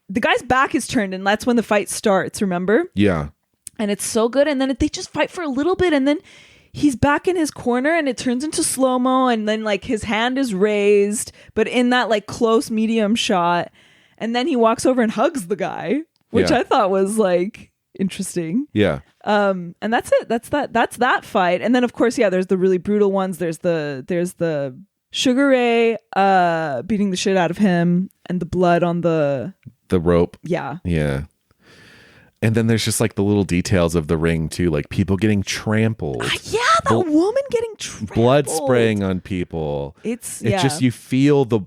S1: the guy's back is turned, and that's when the fight starts, remember?
S2: Yeah.
S1: And it's so good. And then they just fight for a little bit. And then he's back in his corner and it turns into slow-mo, and then like his hand is raised, but in that like close medium shot, and then he walks over and hugs the guy, which I thought was like interesting.
S2: Yeah.
S1: And that's it. That's that fight. And then of course, there's the really brutal ones. There's the Sugar Ray beating the shit out of him, and the blood on the
S2: rope.
S1: Yeah.
S2: Yeah. And then there's just like the little details of the ring too, like people getting trampled.
S1: The woman getting trampled.
S2: Blood spraying on people.
S1: It's
S2: just, you feel the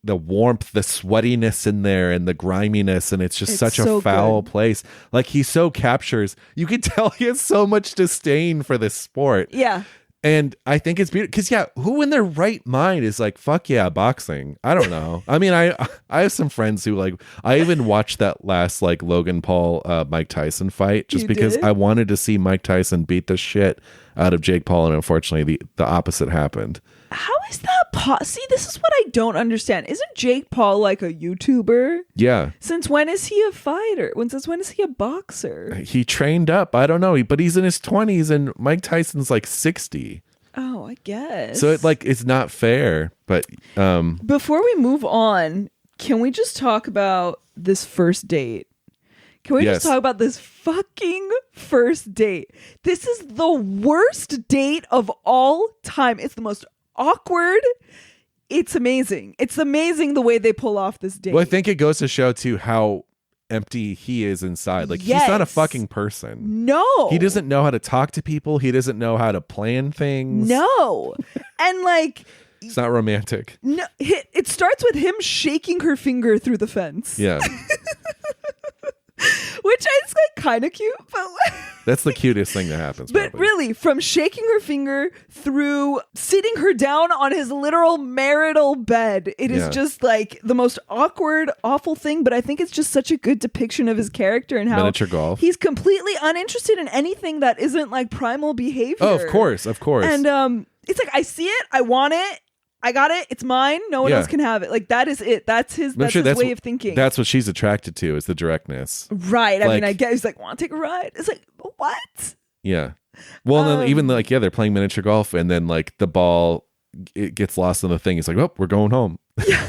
S2: warmth, the sweatiness in there, and the griminess, and it's just such a foul place. Like he so captures, you can tell he has so much disdain for this sport.
S1: Yeah.
S2: And I think it's beautiful because who in their right mind is like, fuck yeah, boxing? I don't know. I mean, I have some friends who like, I even watched that last like Logan Paul Mike Tyson fight just because I wanted to see Mike Tyson beat the shit out of Jake Paul, and unfortunately the opposite happened.
S1: How is that See, this is what I don't understand. Isn't Jake Paul like a YouTuber?
S2: Yeah.
S1: Since when is he a fighter? Since when is he a boxer?
S2: He trained up. I don't know. But he's in his 20s and Mike Tyson's like 60.
S1: Oh, I guess.
S2: So it's not fair. But
S1: before we move on, can we just talk about this first date? Can we just talk about this fucking first date? This is the worst date of all time. It's the most awkward. It's amazing. It's amazing the way they pull off this date.
S2: Well, I think it goes to show too how empty he is inside. Like he's not a fucking person.
S1: No.
S2: He doesn't know how to talk to people. He doesn't know how to plan things.
S1: No. And like
S2: it's not romantic.
S1: No, it starts with him shaking her finger through the fence.
S2: Yeah.
S1: Which is like kind of cute, but
S2: that's the cutest thing that happens.
S1: But
S2: probably.
S1: Really, from shaking her finger through sitting her down on his literal marital bed, it is just like the most awkward, awful thing. But I think it's just such a good depiction of his character and how
S2: miniature golf.
S1: He's completely uninterested in anything that isn't like primal behavior.
S2: Oh, of course.
S1: And it's like, I see it, I want it. I got it. It's mine. No one else can have it. Like that is it. That's his way of thinking.
S2: That's what she's attracted to, is the directness.
S1: Right. I mean, I guess he's like, want to take a ride? It's like, what?
S2: Yeah. Well, then even like, they're playing miniature golf, and then like the ball, it gets lost in the thing. He's like, oh, we're going home. Yeah.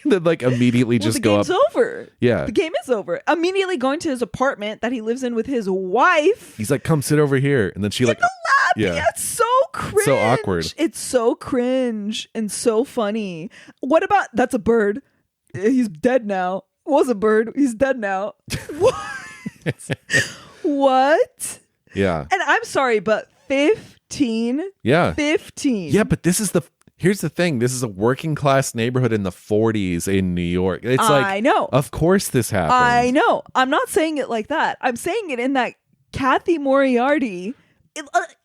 S2: Then like immediately just go up.
S1: The game's over.
S2: Yeah.
S1: The game is over. Immediately going to his apartment that he lives in with his wife.
S2: He's like, come sit over here. And then she like,
S1: the lap. Yeah. It's so cringe.
S2: So awkward.
S1: It's so cringe and so funny. What about, that's a bird. He's dead now. Was a bird. He's dead now. What? What?
S2: Yeah.
S1: And I'm sorry, but 15.
S2: Yeah.
S1: 15.
S2: Yeah, but here's the thing. This is a working class neighborhood in the 40s in New York. It's like,
S1: I know.
S2: Of course this happened.
S1: I know. I'm not saying it like that. I'm saying it in that Kathy Moriarty.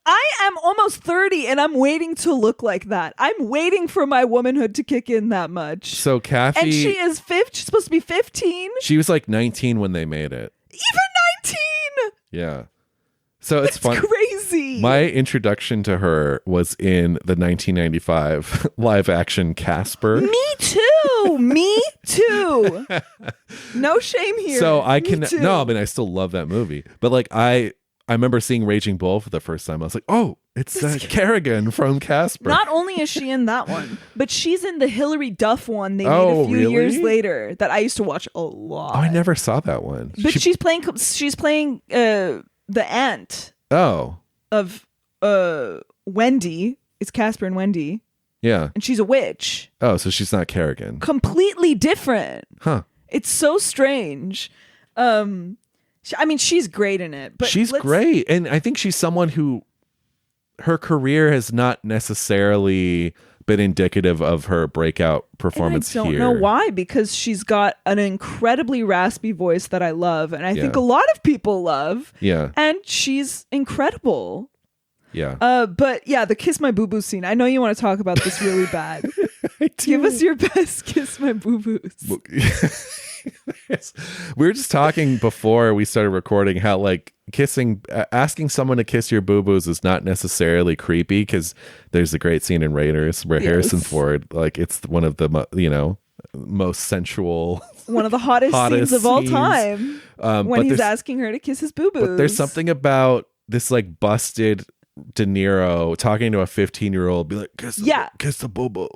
S1: I am almost 30 and I'm waiting to look like that. I'm waiting for my womanhood to kick in that much.
S2: So Kathy.
S1: And she is she's supposed to be 15.
S2: She was like 19 when they made it.
S1: Even 19.
S2: Yeah. So it's fun.
S1: Crazy.
S2: My introduction to her was in the 1995 live action Casper.
S1: Me too. Me too. No shame here.
S2: So I mean, I still love that movie. But like I remember seeing Raging Bull for the first time. I was like, oh, it's Kerrigan from Casper.
S1: Not only is she in that one, but she's in the Hilary Duff one they made a few years later that I used to watch a lot.
S2: Oh, I never saw that one.
S1: But she's playing the aunt of Wendy. It's Casper and Wendy.
S2: Yeah.
S1: And she's a witch.
S2: Oh, so she's not Kerrigan.
S1: Completely different.
S2: Huh.
S1: It's so strange. I mean, she's great in it. But
S2: she's great. And I think she's someone who her career has not necessarily been indicative of her breakout performance here.
S1: I don't know why, because she's got an incredibly raspy voice that I love, and I think a lot of people love.
S2: Yeah.
S1: And she's incredible.
S2: Yeah.
S1: But yeah, the Kiss My Boo Boo scene. I know you want to talk about this really bad. Give us your best Kiss My Boo Boos.
S2: We were just talking before we started recording how like asking someone to kiss your boo-boos is not necessarily creepy, because there's a great scene in Raiders where Harrison Ford, like, it's one of the most sensual,
S1: one of the hottest scenes of all time, when he's asking her to kiss his boo-boos.
S2: But there's something about this like busted De Niro talking to a 15-year-old, be like, kiss the boo-boo.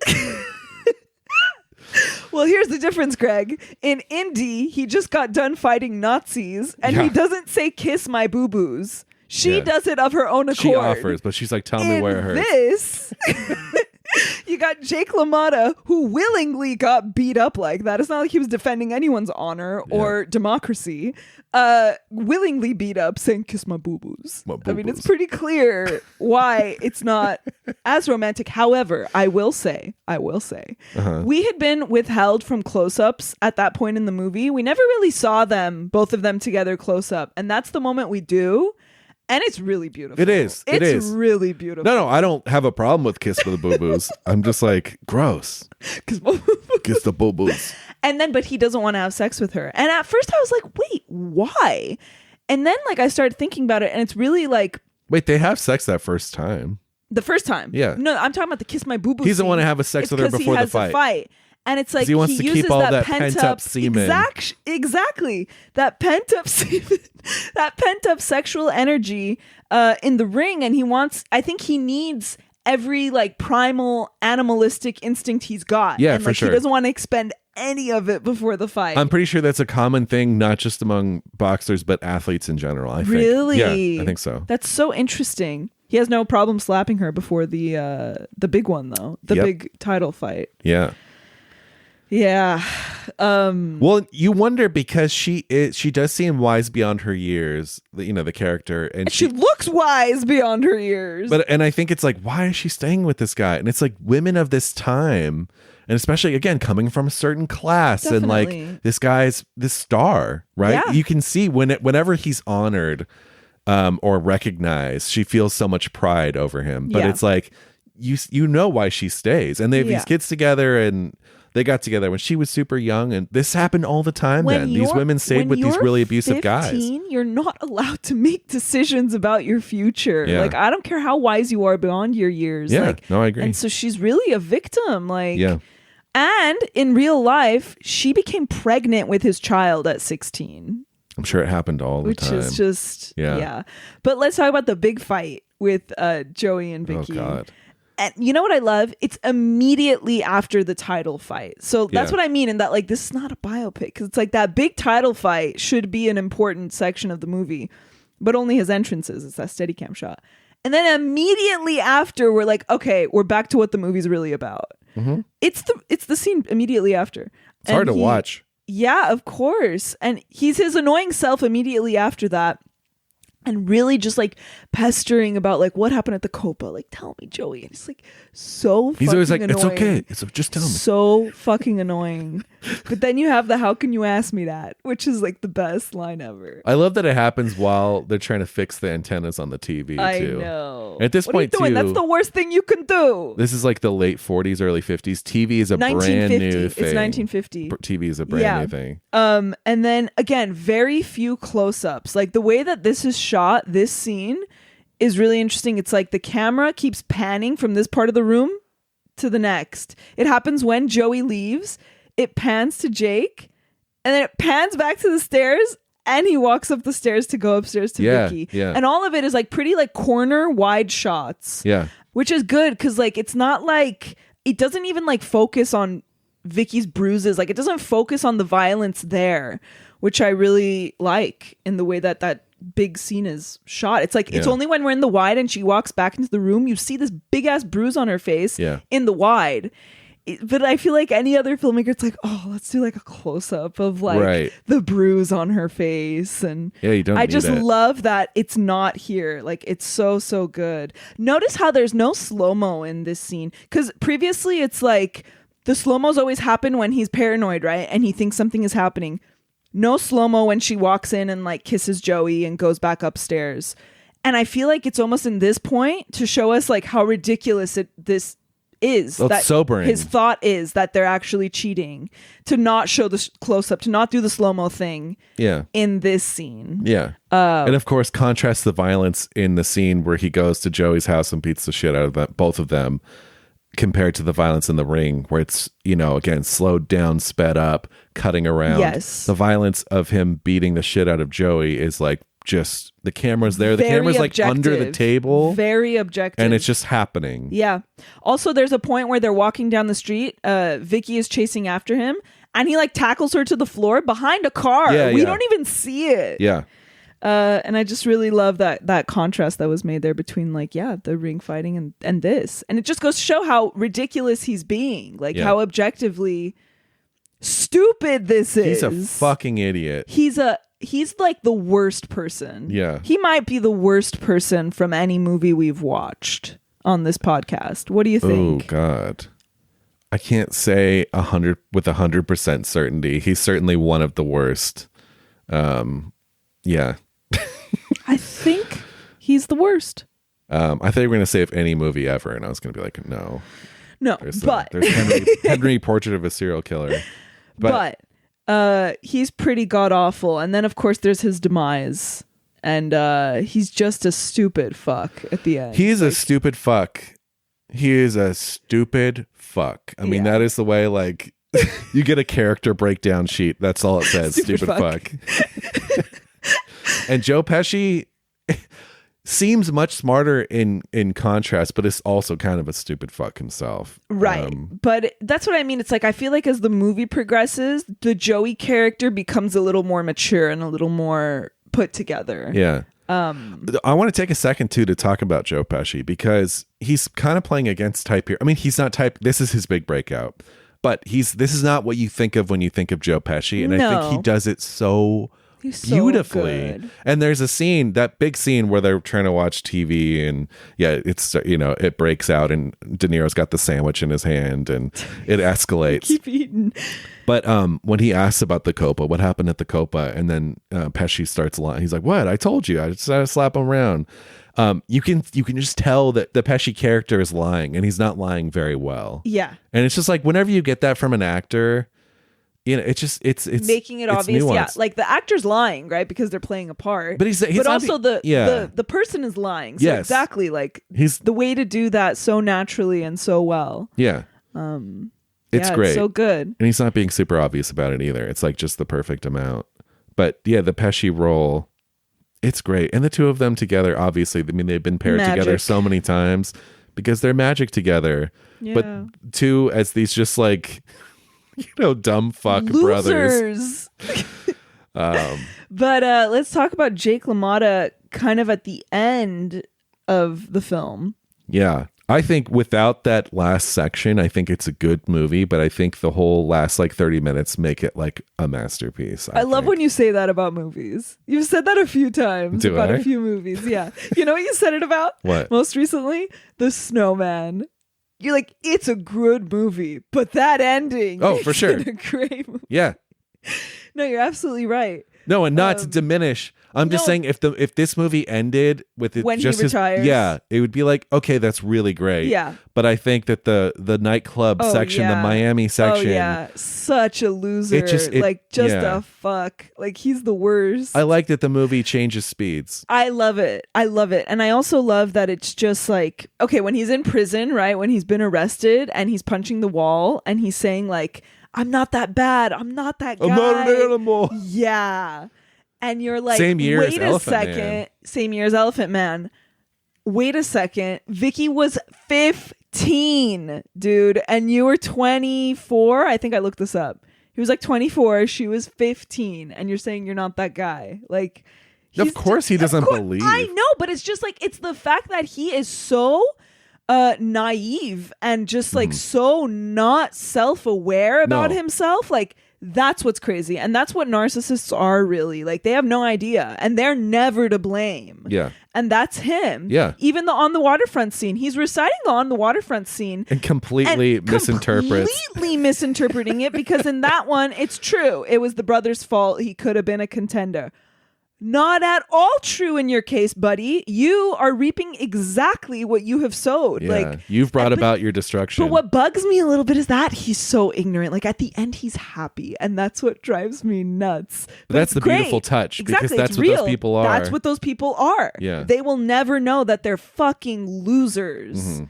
S1: Well, here's the difference, Greg. In Indy, he just got done fighting Nazis, and he doesn't say kiss my boo-boos. She does it of her own accord.
S2: She offers, but she's like, tell me where it hurts.
S1: You got Jake LaMotta, who willingly got beat up like that. It's not like he was defending anyone's honor or democracy. Willingly beat up, saying, kiss my boo-boos. I mean, it's pretty clear why it's not as romantic. However, I will say, we had been withheld from close-ups at that point in the movie. We never really saw them, both of them together close-up. And that's the moment we do. And it's really beautiful.
S2: It is.
S1: It's really beautiful.
S2: No, I don't have a problem with kiss for the boo-boos. I'm just like, gross. Kiss the boo-boos.
S1: And then, but he doesn't want to have sex with her. And at first I was like, wait, why? And then like I started thinking about it, and it's really like...
S2: Wait, they have sex that first time.
S1: The first time?
S2: Yeah.
S1: No, I'm talking about the kiss my boo-boo
S2: He doesn't
S1: scene.
S2: want to have a sex with her before the fight.
S1: Fight. And it's like
S2: he wants to keep all that pent-up semen.
S1: Exactly. That pent-up semen, that pent-up sexual energy in the ring. And I think he needs every like primal animalistic instinct he's got.
S2: Yeah,
S1: and,
S2: for sure.
S1: He doesn't want to expend any of it before the fight.
S2: I'm pretty sure that's a common thing, not just among boxers, but athletes in general, I think.
S1: Really?
S2: Yeah, I think so.
S1: That's so interesting. He has no problem slapping her before the big one, though. The big title fight.
S2: Yeah.
S1: Yeah.
S2: Well, you wonder, because she does seem wise beyond her years, the character, and
S1: she looks wise beyond her years.
S2: And I think it's like, why is she staying with this guy? And it's like women of this time, and especially again coming from a certain class,
S1: Definitely.
S2: and like this guy's this star, right?
S1: Yeah.
S2: You can see whenever he's honored or recognized, she feels so much pride over him. But it's like you know why she stays, and they have these kids together, and they got together when she was super young, and this happened all the time. Then these women stayed with these really abusive 15,
S1: guys. You're not allowed to make decisions about your future. Like, I don't care how wise you are beyond your years.
S2: Yeah,
S1: like,
S2: no, I agree.
S1: And so she's really a victim. Like, and in real life, she became pregnant with his child at 16.
S2: I'm sure it happened all the time.
S1: Which is just But let's talk about the big fight with Joey and Vicky.
S2: Oh God.
S1: And you know what I love? It's immediately after the title fight. So that's what I mean in that, like, this is not a biopic, because it's like that big title fight should be an important section of the movie, but only his entrances. It's that Steadicam shot. And then immediately after, we're like, okay, we're back to what the movie's really about. Mm-hmm. It's the scene immediately after.
S2: It's hard to watch.
S1: Yeah, of course. And he's his annoying self immediately after that. And really just like pestering about like what happened at the Copa. Like, tell me, Joey. And it's like so fucking
S2: He's always like,
S1: annoying.
S2: it's okay. Just tell me.
S1: So fucking annoying. But then you have the how can you ask me that, which is like the best line ever.
S2: I love that it happens while they're trying to fix the antennas on the TV
S1: I
S2: too.
S1: know.
S2: At this point,
S1: what are you doing? That's the worst thing you can do.
S2: This is like the late 40s, early 50s. TV is a brand new thing.
S1: It's 1950.
S2: TV is a brand new thing.
S1: And then again, very few close-ups. Like the way that this is shot, this scene is really interesting. It's like the camera keeps panning from this part of the room to the next. It happens when Joey leaves. It pans to Jake, and then it pans back to the stairs, and he walks up the stairs to go upstairs to Vicky.
S2: Yeah.
S1: And all of it is like pretty like corner wide shots.
S2: Yeah.
S1: Which is good because like it's not like it doesn't even like focus on Vicky's bruises. Like it doesn't focus on the violence there, which I really like in the way that big scene is shot. It's like it's only when we're in the wide and she walks back into the room, you see this big ass bruise on her face in the wide. But I feel like any other filmmaker, it's like, oh, let's do like a close up of like the bruise on her face. And
S2: you don't
S1: I just
S2: need it.
S1: love that it's not here. Like it's so good. Notice how there's no slow-mo in this scene, because previously it's like the slow-mos always happen when he's paranoid, right? And he thinks something is happening. No slow-mo when she walks in and like kisses Joey and goes back upstairs. And I feel like it's almost in this point to show us like how ridiculous this is.
S2: That's sobering.
S1: His thought is that they're actually cheating, to not show the close-up, to not do the slow-mo thing in this scene.
S2: Yeah. And of course, contrast the violence in the scene where he goes to Joey's house and beats the shit out of both of them, compared to the violence in the ring, where it's, again, slowed down, sped up, cutting around.
S1: Yes.
S2: The violence of him beating the shit out of Joey is like just the camera's there. The
S1: Very
S2: camera's like under the
S1: objective.
S2: table.
S1: Very objective.
S2: And it's just happening.
S1: Yeah. Also, there's a point where they're walking down the street. Vicky is chasing after him, and he like tackles her to the floor behind a car. We don't even see it.
S2: Yeah.
S1: And I just really love that contrast that was made there between like, the ring fighting and this. And it just goes to show how ridiculous he's being. Like how objectively stupid this is.
S2: He's a fucking idiot.
S1: He's like the worst person.
S2: Yeah.
S1: He might be the worst person from any movie we've watched on this podcast. What do you think?
S2: Oh God. I can't say 100% certainty. He's certainly one of the worst. Yeah.
S1: I think he's the worst.
S2: I thought you were going to say if any movie ever, and I was going to be like, no.
S1: There's
S2: Henry Portrait of a Serial Killer.
S1: But he's pretty god awful, and then of course there's his demise, and he's just a stupid fuck at the end.
S2: He's a stupid fuck. He is a stupid fuck. I mean, that is the way, like, you get a character breakdown sheet. That's all it says. Stupid fuck. And Joe Pesci seems much smarter in contrast, but is also kind of a stupid fuck himself.
S1: Right. But that's what I mean. It's like, I feel like as the movie progresses, the Joey character becomes a little more mature and a little more put together.
S2: Yeah. I want to take a second too to talk about Joe Pesci, because he's kind of playing against type here. I mean, he's not type. This is his big breakout, but this is not what you think of when you think of Joe Pesci. And I think he does it so beautifully.
S1: Good.
S2: And there's a scene, that big scene where they're trying to watch TV, and it's, it breaks out, and De Niro's got the sandwich in his hand, and it escalates.
S1: Keep eating.
S2: But when he asks about the Copa, what happened at the Copa, and then Pesci starts lying. He's like, "What? I told you. I just had to slap him around." You can just tell that the Pesci character is lying, and he's not lying very well.
S1: Yeah.
S2: And it's just like, whenever you get that from an actor, it's
S1: making it obvious.
S2: nuanced.
S1: Yeah, like the actor's lying, right? Because they're playing a part.
S2: But he's
S1: also the person is lying. So exactly, like he's the way to do that so naturally and so well.
S2: Yeah. It's great.
S1: It's so good.
S2: And he's not being super obvious about it either. It's like just the perfect amount. But yeah, the Pesci role, it's great. And the two of them together, obviously, I mean, they've been paired together so many times because they're magic together. Yeah. But two as these just like, dumb fuck
S1: losers.
S2: Brothers.
S1: But let's talk about Jake LaMotta kind of at the end of the film.
S2: Yeah. I think without that last section, I think it's a good movie, but I think the whole last like 30 minutes make it like a masterpiece.
S1: I love when you say that about movies. You've said that a few times about
S2: a
S1: few movies. Yeah. You know what you said it about?
S2: What?
S1: Most recently? The Snowman. You're like, it's a good movie, but that ending.
S2: Oh, for sure.
S1: A great movie.
S2: Yeah.
S1: No, you're absolutely right.
S2: No, and not to diminish. I'm just saying if this movie ended with it
S1: when
S2: just
S1: he retires,
S2: it would be like, okay, that's really great.
S1: Yeah.
S2: But I think that the nightclub section, the Miami section,
S1: such a loser. A fuck. Like he's the worst.
S2: I like that the movie changes speeds.
S1: I love it. And I also love that it's just like, okay, when he's in prison, right? When he's been arrested and he's punching the wall and he's saying like, I'm not that bad. I'm not that guy.
S2: I'm not an animal.
S1: Yeah. And you're like,
S2: same year
S1: wait
S2: as
S1: a
S2: Elephant
S1: second.
S2: Man.
S1: Same year as Elephant Man. Wait a second. Vicky was 15, dude. And you were 24. I think I looked this up. He was like 24. She was 15. And you're saying you're not that guy. Like,
S2: of course he doesn't believe.
S1: I know, but it's just like, it's the fact that he is so naive and just like so not self-aware about himself. Like, that's what's crazy. And that's what narcissists are, really. Like, they have no idea and they're never to blame.
S2: Yeah.
S1: And that's him.
S2: Yeah.
S1: Even the on the waterfront scene. He's reciting the on the waterfront scene
S2: and completely misinterpreting
S1: it, because in that one, it's true. It was the brother's fault. He could have been a contender. Not at all true in your case, buddy. You are reaping exactly what you have sowed.
S2: Yeah,
S1: like
S2: you've brought about your destruction.
S1: But what bugs me a little bit is that he's so ignorant. Like at the end, he's happy, and that's what drives me nuts. But
S2: that's the beautiful touch, because that's what those people are.
S1: That's what those people are.
S2: Yeah,
S1: they will never know that they're fucking losers.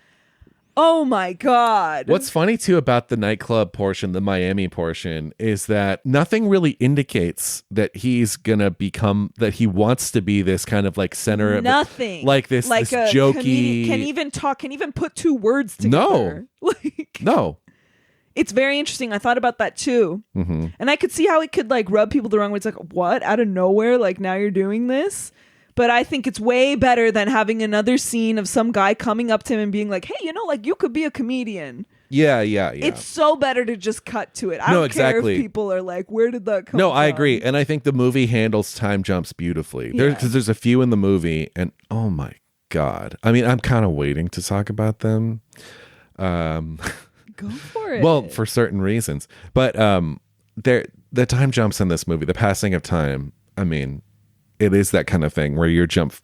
S1: Oh my God.
S2: What's funny too about the nightclub portion, the Miami portion, is that nothing really indicates that he's gonna become, that he wants to be this kind of like center of
S1: nothing.
S2: like this jokey
S1: can even put two words together.
S2: No. No.
S1: It's very interesting. I thought about that too.
S2: Mm-hmm.
S1: And I could see how it could like rub people the wrong way. It's like, what? Out of nowhere? Like now you're doing this? But I think it's way better than having another scene of some guy coming up to him and being like, hey, like you could be a comedian.
S2: Yeah.
S1: It's so better to just cut to it. I don't care if people are like, where did that come from?
S2: No, I agree. And I think the movie handles time jumps beautifully. Because there's a few in the movie and oh my God. I mean, I'm kind of waiting to talk about them.
S1: Go for it.
S2: Well, for certain reasons. But the time jumps in this movie, the passing of time, I mean, it is that kind of thing where you jump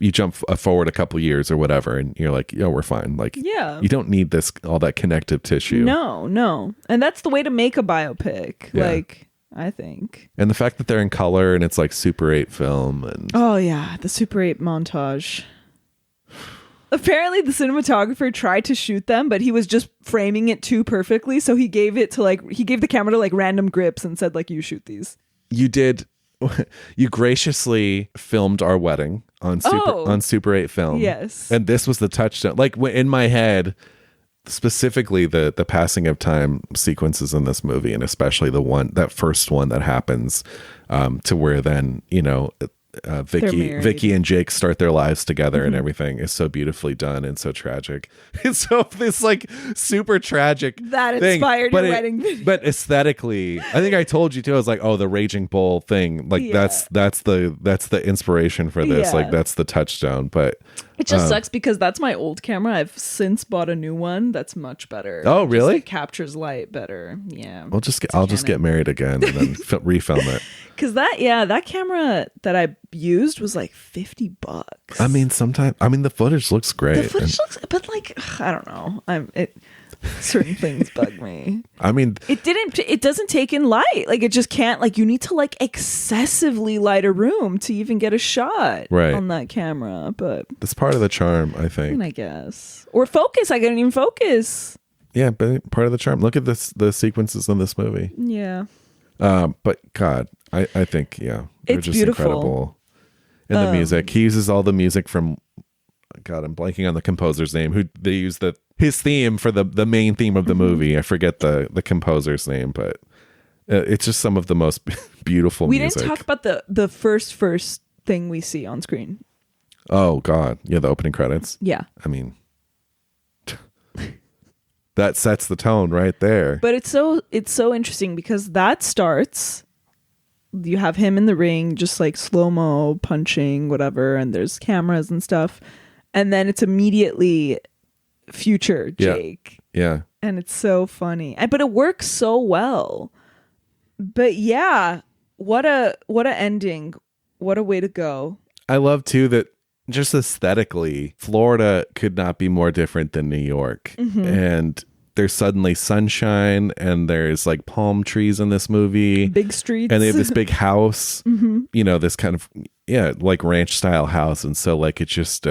S2: forward a couple years or whatever, and you're like, yo, we're fine. Like, you don't need all that connective tissue.
S1: No. And that's the way to make a biopic. Yeah. Like, I think.
S2: And the fact that they're in color and it's like Super 8 film. And
S1: oh, yeah. The Super 8 montage. Apparently the cinematographer tried to shoot them, but he was just framing it too perfectly. So he gave the camera to like random grips and said like, you shoot these.
S2: You graciously filmed our wedding on Super 8 film.
S1: Yes.
S2: And this was the touchdown. Like in my head, specifically the passing of time sequences in this movie, and especially that first one that happens to where then, Vicky and Jake start their lives together and everything is so beautifully done and so tragic. It's so this like super tragic
S1: that inspired your wedding video.
S2: But aesthetically, I think I told you too, I was like, oh, the Raging Bull thing. Like that's the inspiration for this. Yeah. Like that's the touchstone. But
S1: it just sucks because that's my old camera. I've since bought a new one that's much better.
S2: Oh, really?
S1: It captures light better. Yeah.
S2: I'll just get married again and then refilm it.
S1: Because that camera that I used was like $50.
S2: I mean, the footage looks great.
S1: The footage looks, but like, I don't know. Certain things bug me.
S2: I mean,
S1: it doesn't take in light. Like it just can't, like you need to like excessively light a room to even get a shot on that camera. But
S2: that's part of the charm, I think.
S1: I guess. Or focus. I couldn't even focus.
S2: Yeah, but part of the charm. Look at the sequences in this movie.
S1: Yeah.
S2: But God, I think, they're
S1: it's
S2: just
S1: beautiful.
S2: Incredible. And the music. He uses all the music from, God, I'm blanking on the composer's name. Who they use his theme for the main theme of the movie. I forget the composer's name, but it's just some of the most beautiful music.
S1: We didn't talk about the first thing we see on screen.
S2: Oh God, yeah, the opening credits.
S1: Yeah,
S2: I mean, that sets the tone right there.
S1: But it's so interesting because that starts. You have him in the ring, just like slow-mo punching, whatever, and there's cameras and stuff. And then it's immediately future Jake.
S2: Yeah.
S1: And it's so funny. But it works so well. But yeah, what a ending. What a way to go.
S2: I love too that just aesthetically, Florida could not be more different than New York. Mm-hmm. And there's suddenly sunshine and there's like palm trees in this movie.
S1: Big streets.
S2: And they have this big house, this kind of, like ranch style house. And so like, it's just,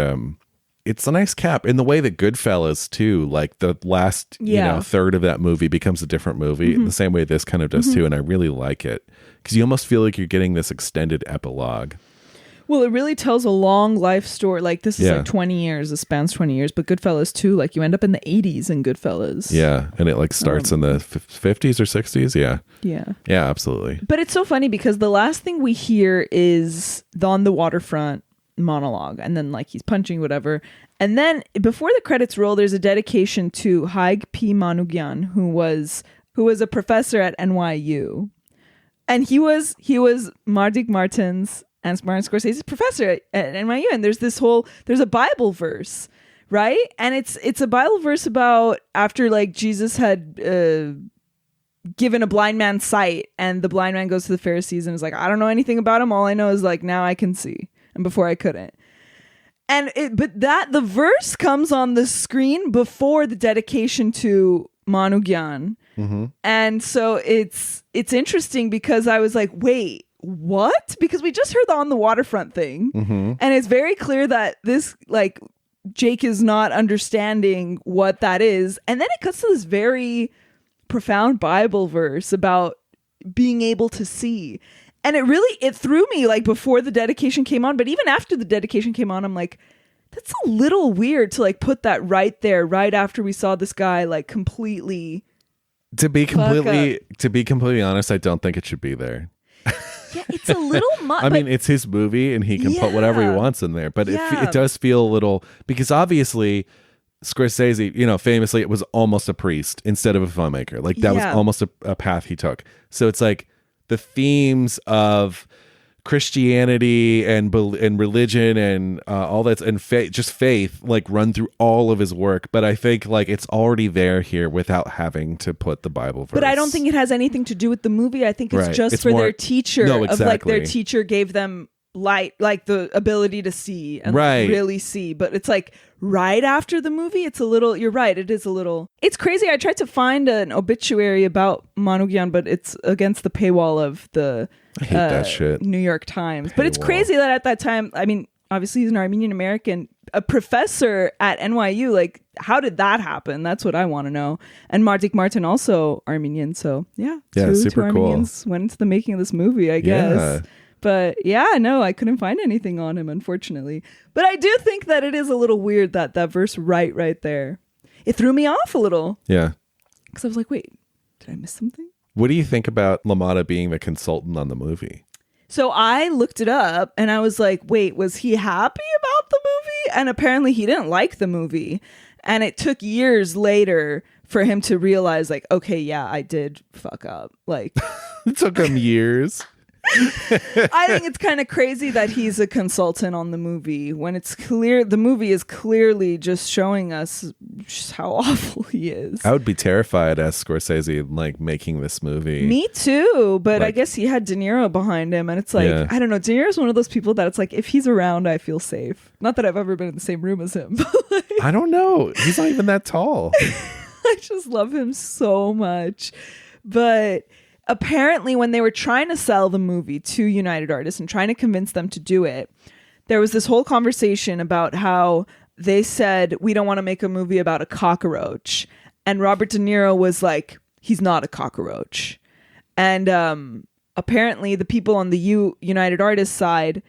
S2: it's a nice cap in the way that Goodfellas too, like the last, third of that movie becomes a different movie in the same way this kind of does too. And I really like it because you almost feel like you're getting this extended epilogue.
S1: Well, it really tells a long life story. Like this is like 20 years. It spans 20 years. But Goodfellas too, like you end up in the 80s in Goodfellas.
S2: Yeah. And it like starts in the 50s or 60s. Yeah.
S1: Yeah.
S2: Yeah, absolutely.
S1: But it's so funny because the last thing we hear is on the waterfront monologue. And then like he's punching whatever. And then before the credits roll, there's a dedication to Haig P. Manugyan, who was a professor at NYU. And he was Mardik Martin's and Martin Scorsese's professor at NYU, and there's a Bible verse, right? And it's a Bible verse about after like Jesus had given a blind man sight, and the blind man goes to the Pharisees and is like, I don't know anything about him. All I know is like now I can see, and before I couldn't. But the verse comes on the screen before the dedication to Manugyan, and so it's interesting because I was like, wait. What? Because we just heard the on the waterfront thing, and it's very clear that this like Jake is not understanding what that is. And then it cuts to this very profound Bible verse about being able to see. And it threw me like before the dedication came on, but even after the dedication came on, I'm like, that's a little weird to like put that right there, right after we saw this guy like completely.
S2: To be completely honest, I don't think it should be there.
S1: Yeah, it's a little much.
S2: I mean, it's his movie and he can put whatever he wants in there, but it does feel a little, because obviously Scorsese, you know, famously it was almost a priest instead of a filmmaker. Like that was almost a path he took. So it's like the themes of Christianity and religion and all that and faith like run through all of his work, but I think like it's already there here without having to put the Bible verse.
S1: But I don't think it has anything to do with the movie. I think it's just for their teacher.
S2: No, exactly.
S1: Of like their teacher gave them light, like the ability to see and like, really see. But it's like right after the movie, it's a little, you're right, it is a little, it's crazy. I tried to find an obituary about Manukyan, but it's against the paywall of the
S2: I hate that shit.
S1: New York Times. But it's crazy that at that time, I mean, obviously he's an Armenian American, a professor at NYU. Like, how did that happen? That's what I want to know. And Mardik Martin, also Armenian. So two
S2: super
S1: Armenians went into the making of this movie, I guess.
S2: Yeah.
S1: But no, I couldn't find anything on him, unfortunately. But I do think that it is a little weird that verse right there. It threw me off a little.
S2: Yeah.
S1: Because I was like, wait, did I miss something?
S2: What do you think about LaMotta being the consultant on the movie?
S1: So I looked it up and I was like, wait, was he happy about the movie? And apparently he didn't like the movie. And it took years later for him to realize like, okay, yeah, I did fuck up. Like
S2: it took him years.
S1: I think it's kind of crazy that he's a consultant on the movie when it's clear the movie is clearly just showing us just how awful he is.
S2: I would be terrified as Scorsese like making this movie.
S1: Me too, but I guess he had De Niro behind him and it's like, I don't know, De Niro's one of those people that it's like, if he's around, I feel safe. Not that I've ever been in the same room as him. But like,
S2: I don't know. He's not even that tall.
S1: I just love him so much. But apparently when they were trying to sell the movie to United Artists and trying to convince them to do it, there was this whole conversation about how they said, we don't want to make a movie about a cockroach. And Robert De Niro was like, he's not a cockroach. And apparently the people on the United Artists side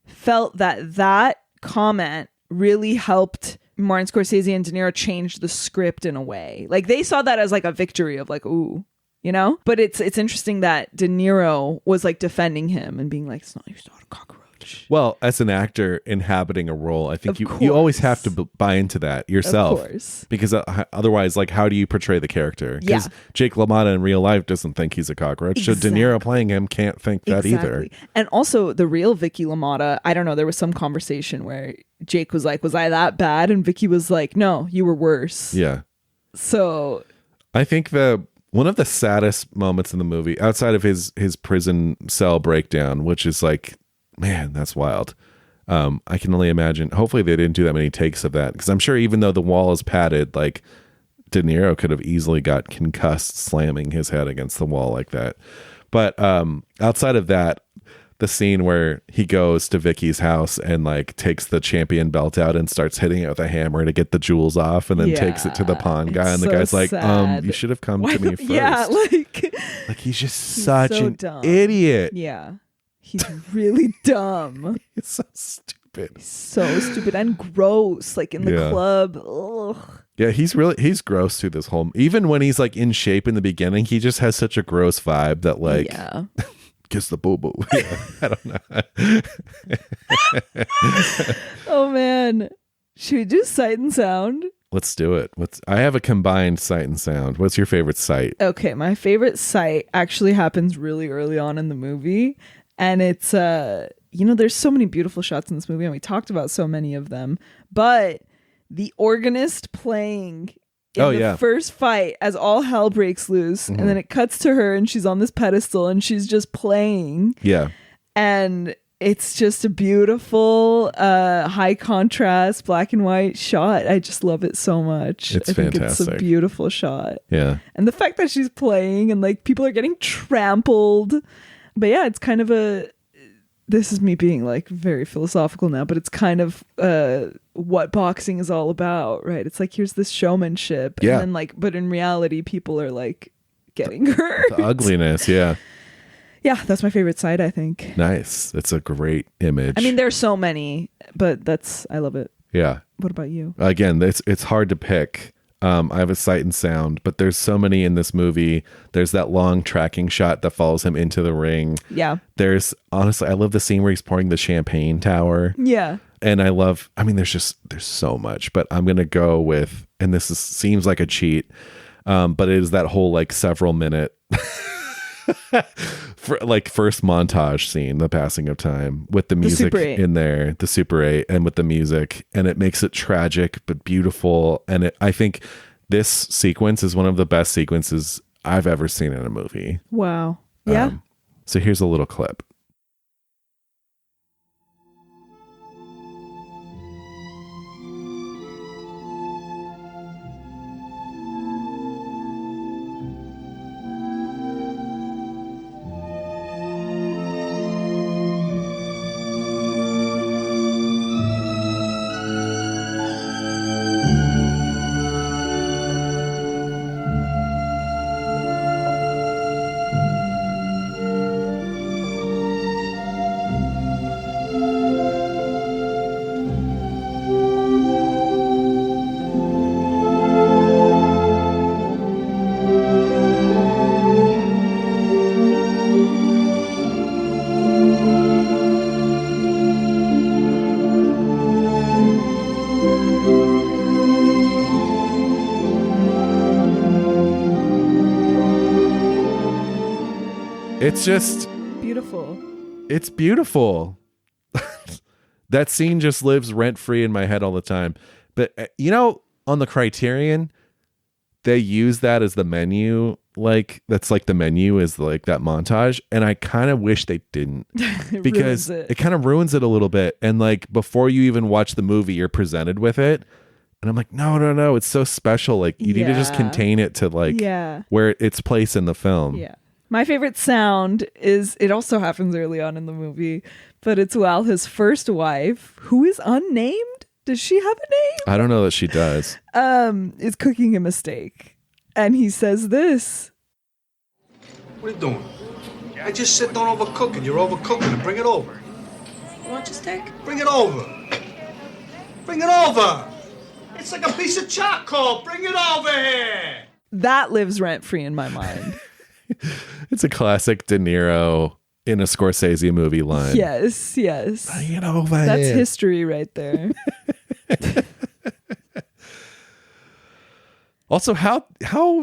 S1: felt that comment really helped Martin Scorsese and De Niro change the script in a way. Like they saw that as like a victory of like, ooh. You know, but it's interesting that De Niro was like defending him and being like, he's not a cockroach.
S2: Well, as an actor inhabiting a role, I think you always have to buy into that yourself. Of course. Because otherwise, like, how do you portray the character? Because Jake LaMotta in real life doesn't think he's a cockroach. Exactly. So De Niro playing him can't think that either.
S1: And also the real Vicky LaMotta, I don't know, there was some conversation where Jake was like, was I that bad? And Vicky was like, no, you were worse.
S2: Yeah.
S1: So
S2: I think one of the saddest moments in the movie, outside of his prison cell breakdown, which is like, man, that's wild. I can only imagine. Hopefully they didn't do that many takes of that, because I'm sure even though the wall is padded, like De Niro could have easily got concussed slamming his head against the wall like that. But outside of that, the scene where he goes to Vicky's house and like takes the champion belt out and starts hitting it with a hammer to get the jewels off, and then takes it to the pawn guy, and the guy's like, you should have come to me first.
S1: Yeah, like
S2: he's just such an idiot.
S1: Yeah, he's really dumb.
S2: He's so stupid.
S1: So stupid and gross, like in the club. Ugh.
S2: Yeah, he's gross through this whole, even when he's like in shape in the beginning, he just has such a gross vibe that like kiss the boo-boo. I don't know.
S1: Oh man, should we do sight and sound?
S2: Let's do it. I have a combined sight and sound. What's your favorite sight?
S1: Okay, my favorite sight actually happens really early on in the movie, and it's there's so many beautiful shots in this movie, and we talked about so many of them, but the organist playing in the first fight as all hell breaks loose, and then it cuts to her and she's on this pedestal and she's just playing.
S2: Yeah.
S1: And it's just a beautiful high contrast black and white shot. I just love it so much.
S2: It's fantastic.
S1: It's a beautiful shot.
S2: Yeah.
S1: And the fact that she's playing and like people are getting trampled. But yeah, it's kind of this is me being like very philosophical now, but it's kind of what boxing is all about, right? It's like, here's this showmanship.
S2: Yeah.
S1: And then like, but in reality, people are like getting hurt.
S2: The ugliness. Yeah.
S1: Yeah. That's my favorite side, I think.
S2: Nice. It's a great image.
S1: I mean, there's so many, but I love it.
S2: Yeah.
S1: What about you?
S2: Again, it's hard to pick. I have a sight and sound, but there's so many in this movie. There's that long tracking shot that follows him into the ring.
S1: Yeah.
S2: There's honestly, I love the scene where he's pouring the champagne tower.
S1: Yeah.
S2: And there's so much, but I'm going to go with, and seems like a cheat, but it is that whole like several minute first montage scene, the passing of time with the music in there, the Super 8, and with the music, and it makes it tragic but beautiful. And I think this sequence is one of the best sequences I've ever seen in a movie.
S1: Wow. Yeah.
S2: So here's a little clip. It's just
S1: beautiful.
S2: It's beautiful. That scene just lives rent free in my head all the time. But on the Criterion, they use that as the menu. Like that's like the menu is like that montage, and I kind of wish they didn't because it kind of ruins it a little bit. And like before you even watch the movie, you're presented with it. And I'm like, no, it's so special. Like you need to just contain it to like where its place in the film.
S1: Yeah. My favorite sound is, it also happens early on in the movie, but it's while his first wife, who is unnamed, does she have a name?
S2: I don't know that she does.
S1: Is cooking him a steak. And he says this.
S3: What are you doing? I just said don't overcook it. You're overcooking it. Bring it over.
S4: You want your steak?
S3: Bring it over. Bring it over. It's like a piece of charcoal. Bring it over here.
S1: That lives rent free in my mind.
S2: It's a classic De Niro in a Scorsese movie line.
S1: Yes.
S2: Bring it over here.
S1: That's history right there.
S2: Also, how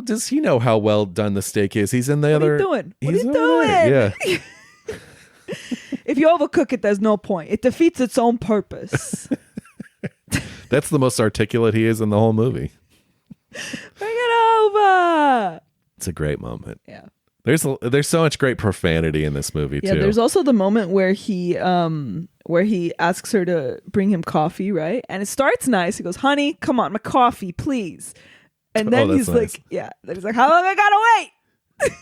S2: does he know how well done the steak is? He's in the other.
S1: What are you doing?
S2: Yeah.
S1: If you overcook it, there's no point. It defeats its own purpose.
S2: That's the most articulate he is in the whole movie.
S1: Bring it over.
S2: It's a great moment.
S1: Yeah.
S2: There's so much great profanity in this movie too.
S1: Yeah, there's also the moment where he asks her to bring him coffee, right? And it starts nice. He goes, "Honey, come on, my coffee, please." And then he's nice. Like, yeah. Then he's like, "How long I gotta wait?"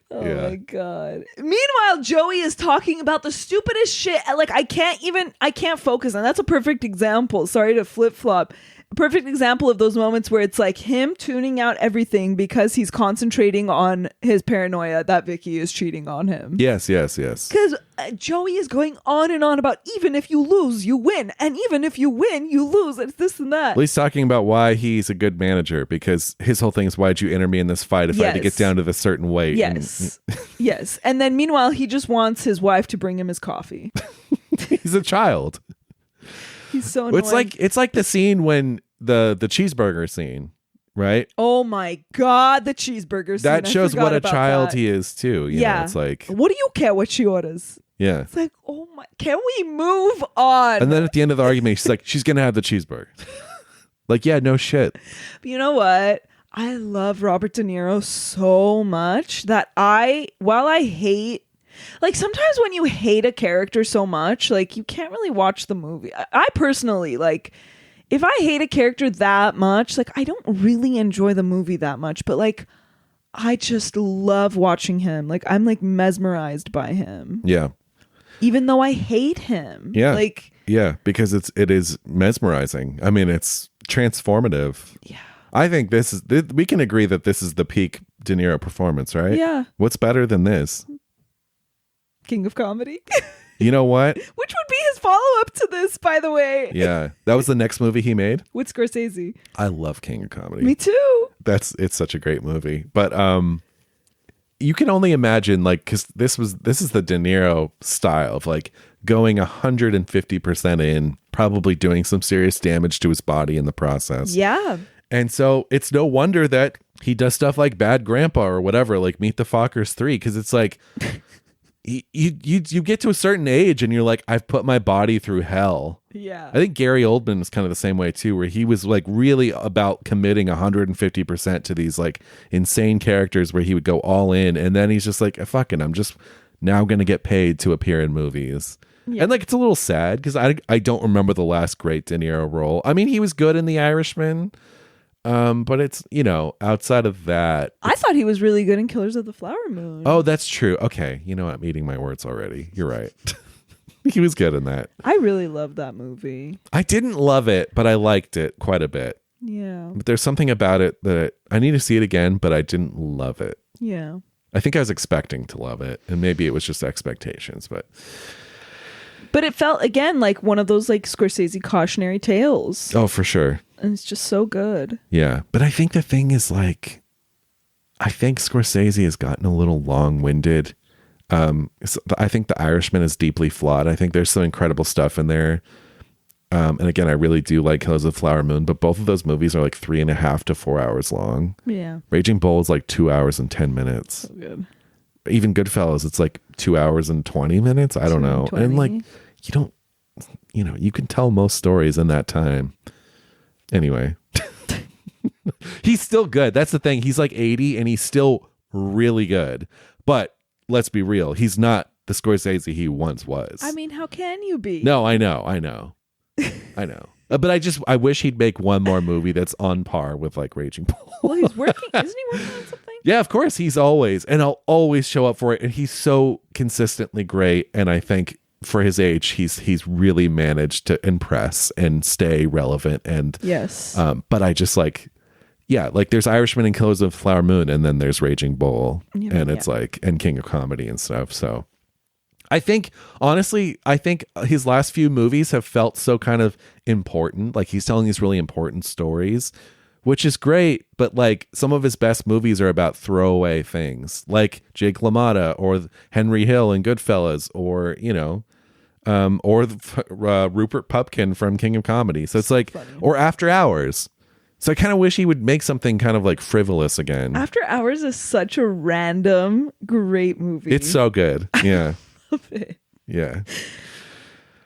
S1: Oh my God. Meanwhile, Joey is talking about the stupidest shit. Like, I can't focus. And that's a perfect example. Sorry to flip flop. A perfect example of those moments where it's like him tuning out everything because he's concentrating on his paranoia that Vicky is cheating on him.
S2: Yes.
S1: Because Joey is going on and on about even if you lose, you win. And even if you win, you lose. It's this and that.
S2: Well, he's talking about why he's a good manager because his whole thing is, why'd you enter me in this fight if I had to get down to this certain weight?
S1: Yes. Yes. And then meanwhile, he just wants his wife to bring him his coffee.
S2: He's a child.
S1: He's so annoying.
S2: It's like the scene when the cheeseburger scene, right?
S1: Oh my God, the cheeseburger scene.
S2: That shows what a child he is too. You know, it's like,
S1: what do you care what she orders?
S2: Yeah.
S1: It's like, oh my, can we move on?
S2: And then at the end of the argument, she's like, she's gonna have the cheeseburger. Like, yeah, no shit.
S1: But you know what? I love Robert De Niro so much that while I hate, like sometimes when you hate a character so much, like you can't really watch the movie. I personally, like, if I hate a character that much, like I don't really enjoy the movie that much, but like I just love watching him. Like, I'm like mesmerized by him.
S2: Yeah.
S1: Even though I hate him.
S2: Yeah.
S1: Like,
S2: yeah, because it is mesmerizing. I mean, it's transformative.
S1: yeah.
S2: I think we can agree that this is the peak De Niro performance, right?
S1: Yeah.
S2: What's better than this?
S1: King of Comedy.
S2: You know what?
S1: Which would be his follow-up to this, by the way.
S2: Yeah. That was the next movie he made.
S1: With Scorsese.
S2: I love King of Comedy.
S1: Me too.
S2: It's such a great movie. But you can only imagine, like, because this is the De Niro style of like going 150% in, probably doing some serious damage to his body in the process.
S1: Yeah.
S2: And so it's no wonder that he does stuff like Bad Grandpa or whatever, like Meet the Fockers 3, because it's like you get to a certain age and you're like, I've put my body through hell.
S1: Yeah.
S2: I think Gary Oldman is kind of the same way too, where he was like really about committing 150% to these like insane characters where he would go all in, and then he's just like, fucking, I'm just now going to get paid to appear in movies. Yeah. And like, it's a little sad because I don't remember the last great De Niro role. I mean, he was good in The Irishman. But it's, you know, outside of that,
S1: I thought he was really good in Killers of the Flower Moon.
S2: Oh, that's true. Okay, you know what? I'm eating my words already. You're right. He was good in that.
S1: I really loved that movie.
S2: I didn't love it, but I liked it quite a bit.
S1: Yeah.
S2: But there's something about it that I need to see it again, but I didn't love it.
S1: Yeah.
S2: I think I was expecting to love it, and maybe it was just expectations, but
S1: it felt again like one of those like Scorsese cautionary tales.
S2: Oh, for sure.
S1: And it's just so good.
S2: Yeah. But I think the thing is, like, I think Scorsese has gotten a little long-winded. I think The Irishman is deeply flawed. I think there's some incredible stuff in there. And again, I really do like Killers of the Flower Moon, but both of those movies are like 3.5 to 4 hours long.
S1: Yeah.
S2: Raging Bull is like 2 hours and 10 minutes.
S1: So good.
S2: Even Goodfellas, it's like 2 hours and 20 minutes. I don't know.
S1: 20.
S2: And like, you can tell most stories in that time. Anyway, he's still good. That's the thing. He's like 80 and he's still really good. But let's be real. He's not the Scorsese he once was.
S1: I mean, how can you be?
S2: No, I know. I know. But I wish he'd make one more movie that's on par with like Raging Bull.
S1: Well, he's working. Isn't he working on something?
S2: Yeah, of course. I'll always show up for it. And he's so consistently great. And I think for his age, he's really managed to impress and stay relevant. And
S1: yes.
S2: But I just like, yeah, like there's Irishman and Killers of the Flower Moon, and then there's Raging Bull, and it's like, and King of Comedy and stuff. So I think, honestly, his last few movies have felt so kind of important. Like he's telling these really important stories, which is great. But like some of his best movies are about throwaway things, like Jake LaMotta or Henry Hill in Goodfellas, or, you know, or Rupert Pupkin from King of Comedy. So it's like, funny. Or After Hours. So I kind of wish he would make something kind of like frivolous again.
S1: After Hours is such a random, great movie.
S2: It's so good. Yeah.
S1: Love it.
S2: Yeah.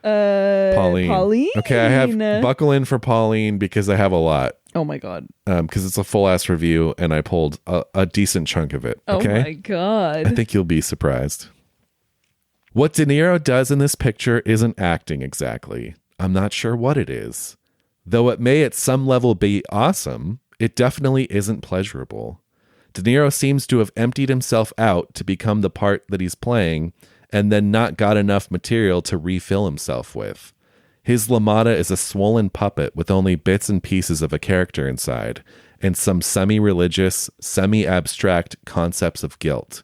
S2: Pauline. Okay, I have buckle in for Pauline because I have a lot.
S1: Oh my God.
S2: Because it's a full ass review and I pulled a decent chunk of it. Okay?
S1: Oh my God.
S2: I think you'll be surprised. What De Niro does in this picture isn't acting exactly. I'm not sure what it is. Though it may at some level be awesome, it definitely isn't pleasurable. De Niro seems to have emptied himself out to become the part that he's playing, and then not got enough material to refill himself with. His LaMotta is a swollen puppet with only bits and pieces of a character inside, and some semi-religious, semi-abstract concepts of guilt.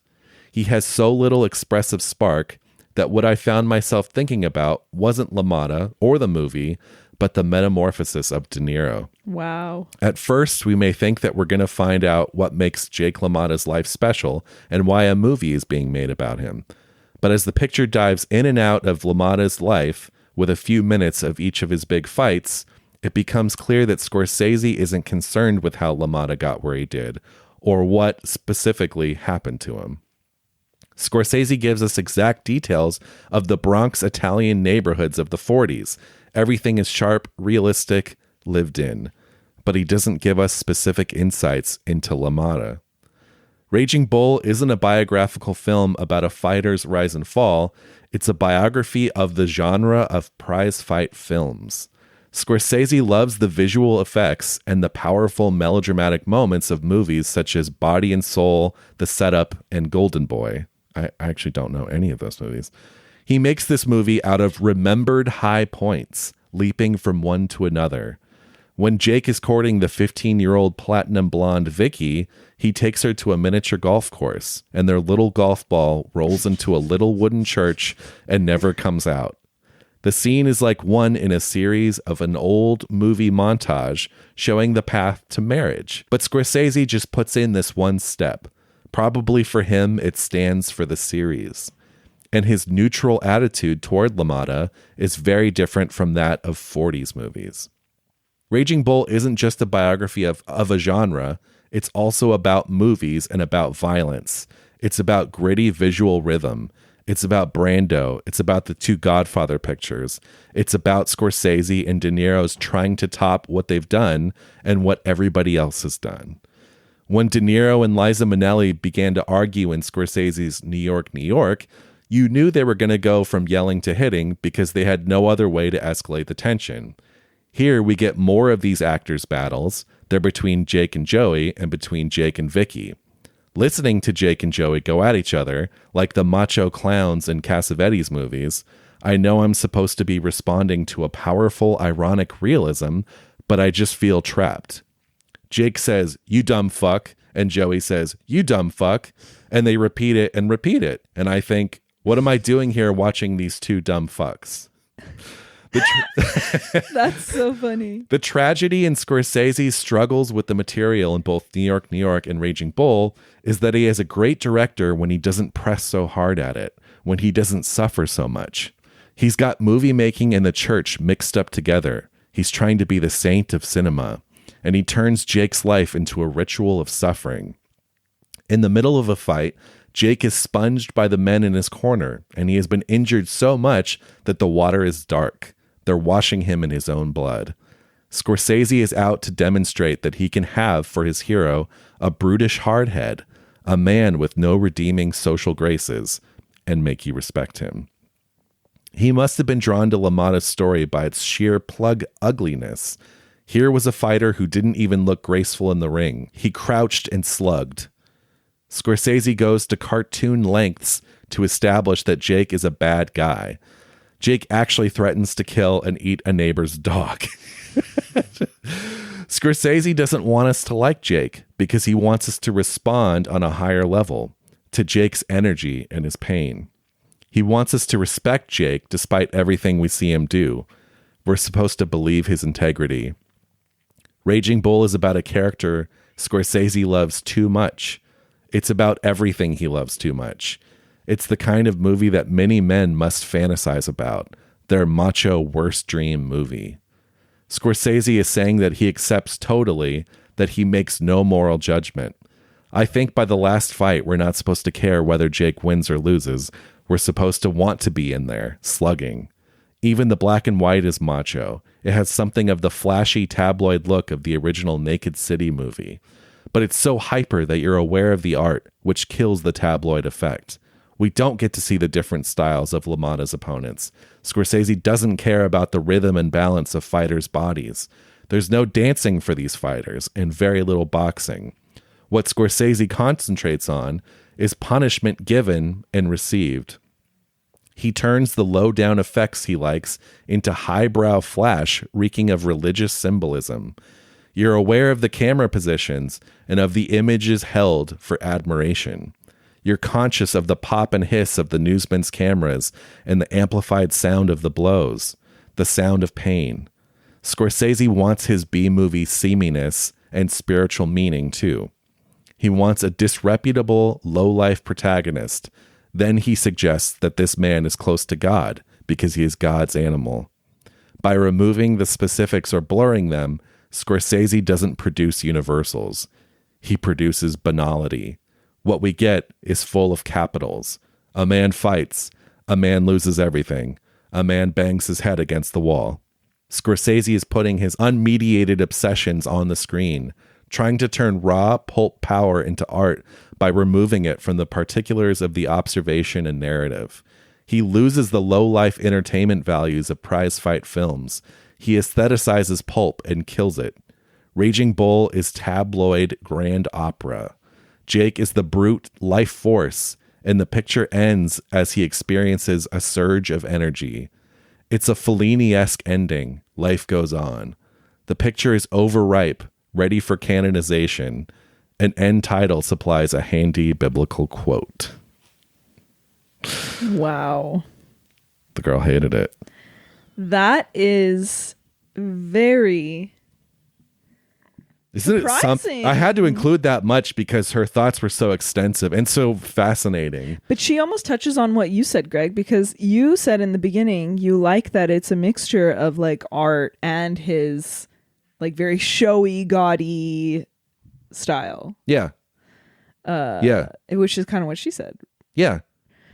S2: He has so little expressive spark that what I found myself thinking about wasn't LaMotta or the movie, but the metamorphosis of De Niro.
S1: Wow.
S2: At first, we may think that we're going to find out what makes Jake LaMotta's life special and why a movie is being made about him. But as the picture dives in and out of LaMotta's life, with a few minutes of each of his big fights, it becomes clear that Scorsese isn't concerned with how LaMotta got where he did, or what specifically happened to him. Scorsese gives us exact details of the Bronx Italian neighborhoods of the 40s. Everything is sharp, realistic, lived in. But he doesn't give us specific insights into LaMotta. Raging Bull isn't a biographical film about a fighter's rise and fall. It's a biography of the genre of prize fight films. Scorsese loves the visual effects and the powerful melodramatic moments of movies such as Body and Soul, The Setup, and Golden Boy. I actually don't know any of those movies. He makes this movie out of remembered high points, leaping from one to another. When Jake is courting the 15-year-old platinum blonde Vicky, he takes her to a miniature golf course, and their little golf ball rolls into a little wooden church and never comes out. The scene is like one in a series of an old movie montage showing the path to marriage. But Scorsese just puts in this one step. Probably for him, it stands for the series. And his neutral attitude toward LaMotta is very different from that of 40s movies. Raging Bull isn't just a biography of a genre. It's also about movies and about violence. It's about gritty visual rhythm. It's about Brando. It's about the two Godfather pictures. It's about Scorsese and De Niro's trying to top what they've done and what everybody else has done. When De Niro and Liza Minnelli began to argue in Scorsese's New York, New York, you knew they were going to go from yelling to hitting because they had no other way to escalate the tension. Here we get more of these actors' battles. They're between Jake and Joey and between Jake and Vicky. Listening to Jake and Joey go at each other, like the macho clowns in Cassavetes movies, I know I'm supposed to be responding to a powerful, ironic realism, but I just feel trapped. Jake says, "You dumb fuck," and Joey says, "You dumb fuck," and they repeat it and repeat it. And I think, what am I doing here watching these two dumb fucks?
S1: That's so funny.
S2: The tragedy in Scorsese's struggles with the material in both New York, New York and Raging Bull is that he is a great director when he doesn't press so hard at it, when he doesn't suffer so much. He's got movie making and the church mixed up together. He's trying to be the saint of cinema, and he turns Jake's life into a ritual of suffering. In the middle of a fight, Jake is sponged by the men in his corner, and he has been injured so much that the water is dark. They're washing him in his own blood. Scorsese is out to demonstrate that he can have for his hero a brutish hardhead, a man with no redeeming social graces, and make you respect him. He must have been drawn to LaMotta's story by its sheer plug ugliness. Here was a fighter who didn't even look graceful in the ring. He crouched and slugged. Scorsese goes to cartoon lengths to establish that Jake is a bad guy. Jake actually threatens to kill and eat a neighbor's dog. Scorsese doesn't want us to like Jake because he wants us to respond on a higher level to Jake's energy and his pain. He wants us to respect Jake despite everything we see him do. We're supposed to believe his integrity. Raging Bull is about a character Scorsese loves too much. It's about everything he loves too much. It's the kind of movie that many men must fantasize about, their macho worst dream movie. Scorsese is saying that he accepts totally that he makes no moral judgment. I think by the last fight, we're not supposed to care whether Jake wins or loses. We're supposed to want to be in there, slugging. Even the black and white is macho. It has something of the flashy tabloid look of the original Naked City movie. But it's so hyper that you're aware of the art, which kills the tabloid effect. We don't get to see the different styles of LaMotta's opponents. Scorsese doesn't care about the rhythm and balance of fighters' bodies. There's no dancing for these fighters and very little boxing. What Scorsese concentrates on is punishment given and received. He turns the low-down effects he likes into highbrow flash reeking of religious symbolism. You're aware of the camera positions and of the images held for admiration. You're conscious of the pop and hiss of the newsmen's cameras and the amplified sound of the blows, the sound of pain. Scorsese wants his B-movie seaminess and spiritual meaning too. He wants a disreputable, low-life protagonist. Then he suggests that this man is close to God because he is God's animal. By removing the specifics or blurring them, Scorsese doesn't produce universals. He produces banality. What we get is full of capitals. A man fights. A man loses everything. A man bangs his head against the wall. Scorsese is putting his unmediated obsessions on the screen, trying to turn raw pulp power into art by removing it from the particulars of the observation and narrative. He loses the low-life entertainment values of prize fight films. He aestheticizes pulp and kills it. Raging Bull is tabloid grand opera. Jake is the brute life force, and the picture ends as he experiences a surge of energy. It's a Fellini-esque ending. Life goes on. The picture is overripe, ready for canonization. An end title supplies a handy biblical quote.
S1: Wow.
S2: The girl hated it.
S1: That is very
S2: Isn't it
S1: surprising.
S2: something? I had to include that much because her thoughts were so extensive and so fascinating.
S1: But she almost touches on what you said, Greg, because you said in the beginning you like that it's a mixture of like art and his like very showy, gaudy style.
S2: Yeah.
S1: Which is kind of what she said.
S2: Yeah.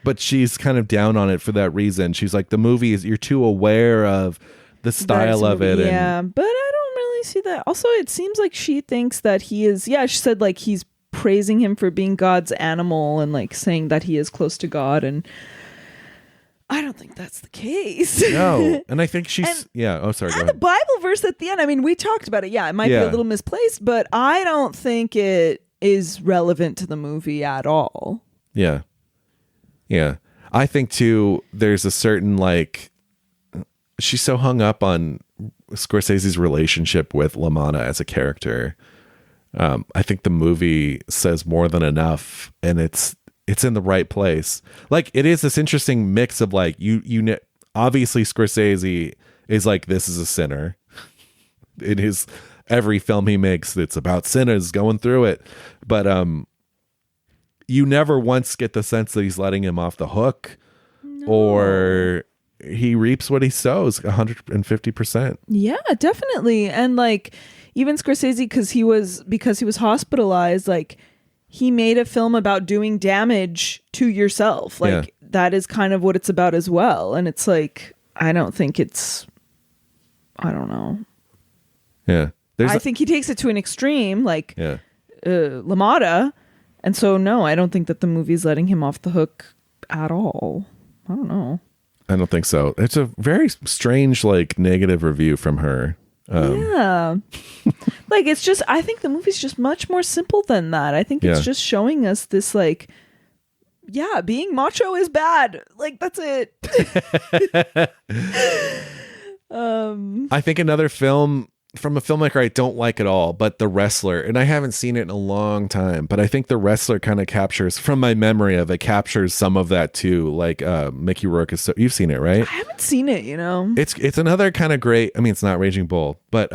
S2: But she's kind of down on it for that reason. She's like, the movie is, you're too aware of the style of it.
S1: Yeah, but I don't really see that. Also, it seems like she thinks that he is, she said like he's praising him for being God's animal and like saying that he is close to God. And I don't think that's the case.
S2: No. And I think she's, Oh, sorry. Go
S1: And
S2: ahead.
S1: the Bible verse at the end, I mean, we talked about it. Yeah, it might be a little misplaced, but I don't think it is relevant to the movie at all.
S2: Yeah. Yeah. I think too, there's a certain like, she's so hung up on Scorsese's relationship with LaMotta as a character. I think the movie says more than enough, and it's in the right place. Like, it is this interesting mix of like, obviously Scorsese is like, this is a sinner. In his every film he makes, it's about sinners going through it. But you never once get the sense that he's letting him off the hook, or he reaps what he sows 150%.
S1: Yeah, definitely. And like even Scorsese, because he was hospitalized, like he made a film about doing damage to yourself. Like that is kind of what it's about as well. And it's like, I don't know.
S2: Yeah.
S1: I think he takes it to an extreme, like LaMotta. And so, no, I don't think that the movie's letting him off the hook at all. I don't know.
S2: I don't think so. It's a very strange, like, negative review from her.
S1: Yeah. Like, it's just, I think the movie's just much more simple than that. I think it's just showing us this, like, being macho is bad. Like, that's it.
S2: I think another film from a filmmaker I don't like at all, but The Wrestler, and I haven't seen it in a long time, but I think The Wrestler kind of captures, from my memory of it, captures some of that too. Like Mickey Rourke is you've seen it, right?
S1: I haven't seen it,
S2: It's another kind of great, I mean, it's not Raging Bull, but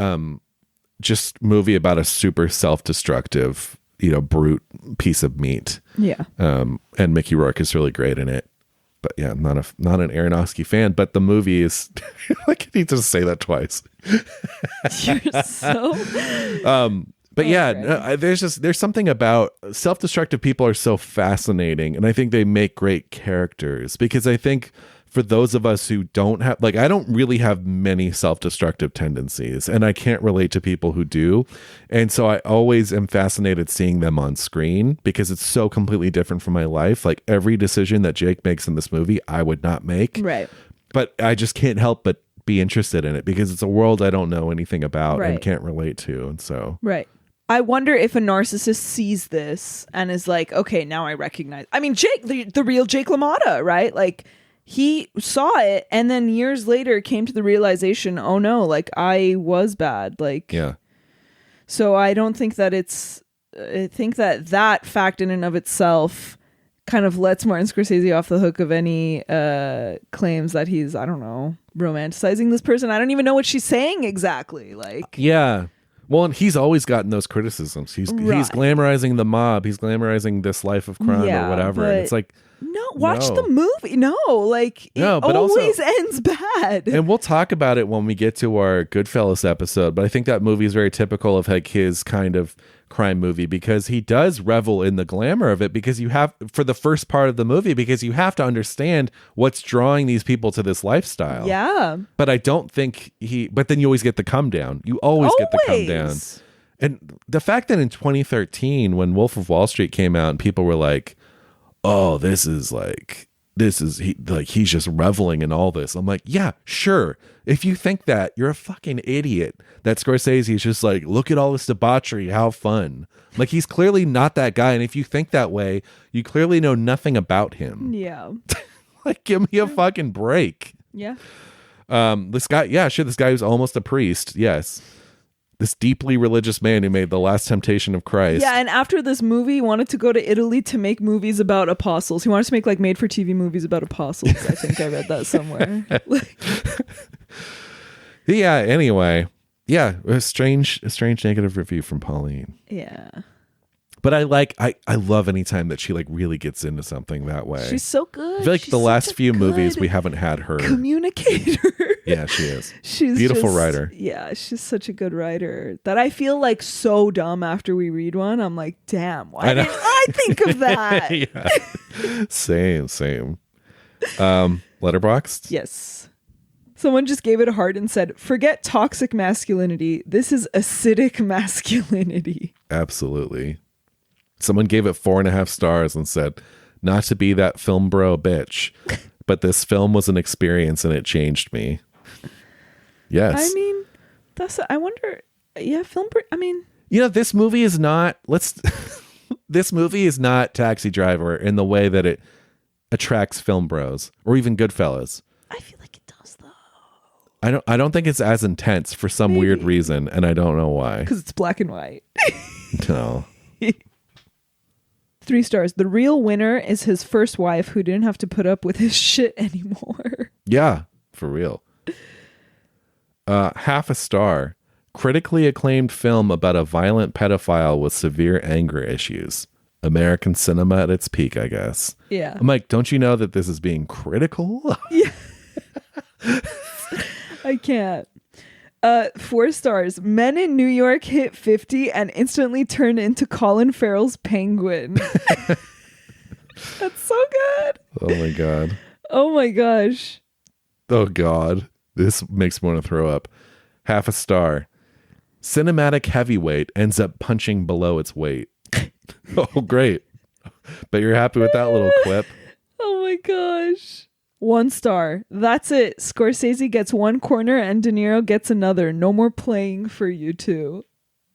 S2: just movie about a super self-destructive, brute piece of meat.
S1: Yeah.
S2: And Mickey Rourke is really great in it. But yeah, not an Aronofsky fan, but the movie is like, I need to say that twice.
S1: You're so
S2: but there's something about self-destructive people are so fascinating, and I think they make great characters, because I think for those of us who don't have, like, I don't really have many self-destructive tendencies, and I can't relate to people who do. And so I always am fascinated seeing them on screen, because it's so completely different from my life. Like, every decision that Jake makes in this movie, I would not make.
S1: Right.
S2: But I just can't help but be interested in it, because it's a world I don't know anything about and can't relate to. And so.
S1: Right. I wonder if a narcissist sees this and is like, okay, now I recognize. I mean, Jake, the real Jake LaMotta, right? Like, he saw it and then years later came to the realization, oh no, like, I was bad. Like,
S2: yeah.
S1: So I don't think that I think that fact in and of itself kind of lets Martin Scorsese off the hook of any claims that he's, I don't know, romanticizing this person. I don't even know what she's saying exactly. Like,
S2: yeah. Well, and he's always gotten those criticisms. He's glamorizing the mob. He's glamorizing this life of crime or whatever. And it's like,
S1: no, watch the movie. No, like, it always ends bad.
S2: And we'll talk about it when we get to our Goodfellas episode. But I think that movie is very typical of like his kind of crime movie, because he does revel in the glamour of it, because you have, for the first part of the movie, because you have to understand what's drawing these people to this lifestyle.
S1: Yeah.
S2: But I don't think but then you always get the come down. You always get the come down. And the fact that in 2013, when Wolf of Wall Street came out and people were like, oh, this is he's just reveling in all this. I'm like, yeah, sure. If you think that, you're a fucking idiot. That Scorsese is just like, look at all this debauchery, how fun. Like, he's clearly not that guy. And if you think that way, you clearly know nothing about him.
S1: Yeah.
S2: Like, give me a fucking break.
S1: Yeah.
S2: This guy, this guy who's almost a priest. Yes. This deeply religious man who made The Last Temptation of Christ.
S1: Yeah, and after this movie, he wanted to go to Italy to make movies about apostles. He wanted to make like made-for-TV movies about apostles. I think I read that somewhere.
S2: Yeah, anyway. Yeah, a strange negative review from Pauline.
S1: Yeah.
S2: But I love any time that she like really gets into something that way.
S1: She's so good.
S2: I feel like
S1: She's
S2: the last few movies
S1: good
S2: we haven't had her.
S1: Communicator.
S2: Yeah, she is.
S1: She's
S2: beautiful writer.
S1: Yeah, she's such a good writer that I feel like so dumb after we read one. I'm like, damn, why didn't I think of that?
S2: Yeah. Same. Letterboxd?
S1: Yes. Someone just gave it a heart and said, forget toxic masculinity. This is acidic masculinity.
S2: Absolutely. Someone gave it 4.5 stars and said, not to be that film bro bitch, but this film was an experience and it changed me. Yes.
S1: I mean, I wonder, yeah,
S2: this movie is not, this movie is not Taxi Driver in the way that it attracts film bros or even Goodfellas.
S1: I feel like it does though.
S2: I don't think it's as intense for some weird reason, and I don't know why.
S1: Because it's black and white.
S2: No.
S1: 3 stars. The real winner is his first wife who didn't have to put up with his shit anymore.
S2: Yeah, for real. 0.5 star. Critically acclaimed film about a violent pedophile with severe anger issues. American cinema at its peak, I guess.
S1: Yeah.
S2: I'm like, don't you know that this is being critical?
S1: Yeah. I can't. 4 stars. Men in New York hit 50 and instantly turned into Colin Farrell's Penguin. That's so good.
S2: Oh my God.
S1: Oh my gosh.
S2: Oh God. This makes me want to throw up. 0.5 star. Cinematic heavyweight ends up punching below its weight. Oh, great. Bet you're happy with that little quip.
S1: Oh my gosh. 1 star. That's it. Scorsese gets 1 corner and De Niro gets another. No more playing for you two.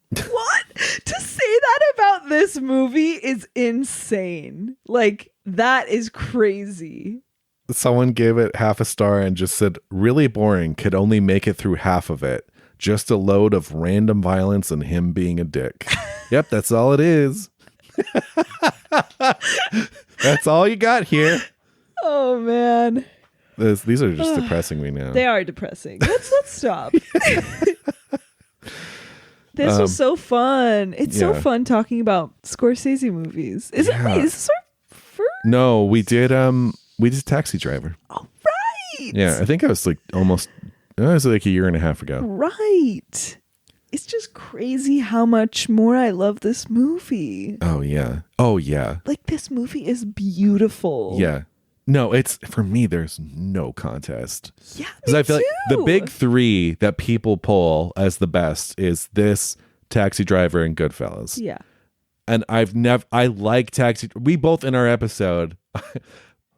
S1: What? To say that about this movie is insane. Like, that is crazy.
S2: Someone gave it 0.5 star and just said, really boring. Could only make it through half of it. Just a load of random violence and him being a dick. Yep, that's all it is. That's all you got here.
S1: Oh man,
S2: these are just depressing me now.
S1: They are depressing. Let's stop. This was so fun. It's so fun talking about Scorsese movies. Is this our first?
S2: No, we did Taxi Driver.
S1: Oh right.
S2: Yeah, I think I was like it was like 1.5 years ago.
S1: Right. It's just crazy how much more I love this movie.
S2: Oh yeah.
S1: Like, this movie is beautiful.
S2: Yeah. No, it's, for me, there's no contest.
S1: Yeah,
S2: because I feel like the big 3 that people pull as the best is this, Taxi Driver, and Goodfellas.
S1: Yeah.
S2: And I like Taxi. We both in our episode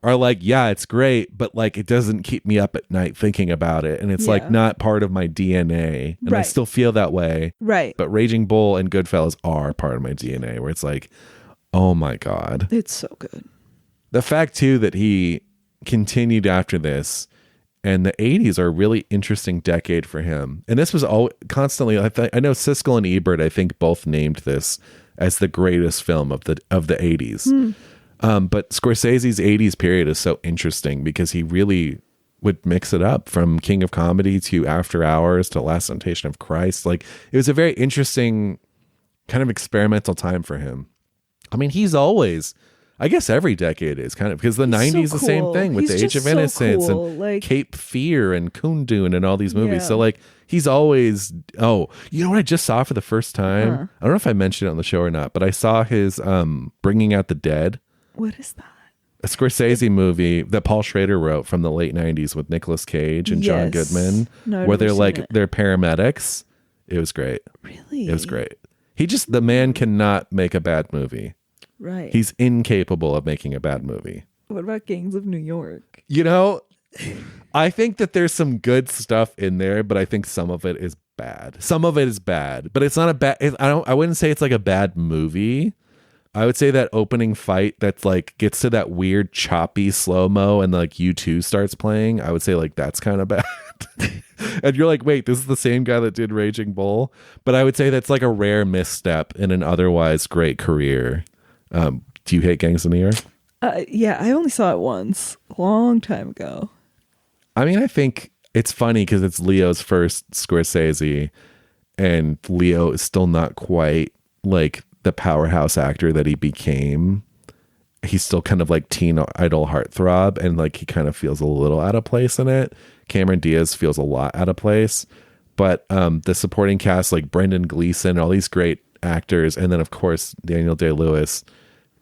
S2: are like, yeah, it's great, but like, it doesn't keep me up at night thinking about it. And it's like not part of my DNA. And I still feel that way.
S1: Right.
S2: But Raging Bull and Goodfellas are part of my DNA, where it's like, oh my God.
S1: It's so good.
S2: The fact, too, that he continued after this, and the 80s are a really interesting decade for him. And this was all constantly, I know Siskel and Ebert, I think, both named this as the greatest film of the 80s. But Scorsese's 80s period is so interesting because he really would mix it up from King of Comedy to After Hours to Last Temptation of Christ. Like, it was a very interesting kind of experimental time for him. I mean, he's always... I guess every decade is kind of, because the 90s the same thing with The Age of Innocence and like, Cape Fear and Kundun and all these movies. So like, he's always, you know what I just saw for the first time? I don't know if I mentioned it on the show or not, but I saw his Bringing Out the Dead.
S1: What is that?
S2: A Scorsese movie that Paul Schrader wrote from the late 90s with Nicolas Cage and John Goodman, where they're like, they're paramedics. It was great.
S1: Really?
S2: It was great. The man cannot make a bad movie.
S1: Right.
S2: He's incapable of making a bad movie.
S1: What about Gangs of New York?
S2: You know, I think that there's some good stuff in there, but I think some of it is bad. Some of it is bad, but it's not a bad. I wouldn't say it's like a bad movie. I would say that opening fight that's like gets to that weird choppy slow mo and like U2 starts playing. I would say like that's kind of bad. And you're like, wait, this is the same guy that did Raging Bull. But I would say that's like a rare misstep in an otherwise great career. Do you hate Gangs of New York?
S1: Yeah, I only saw it once, a long time ago.
S2: I mean, I think it's funny because it's Leo's first Scorsese, and Leo is still not quite like the powerhouse actor that he became. He's still kind of like teen idol heartthrob, and like he kind of feels a little out of place in it. Cameron Diaz feels a lot out of place, but the supporting cast like Brendan Gleeson, all these great actors, and then of course Daniel Day-Lewis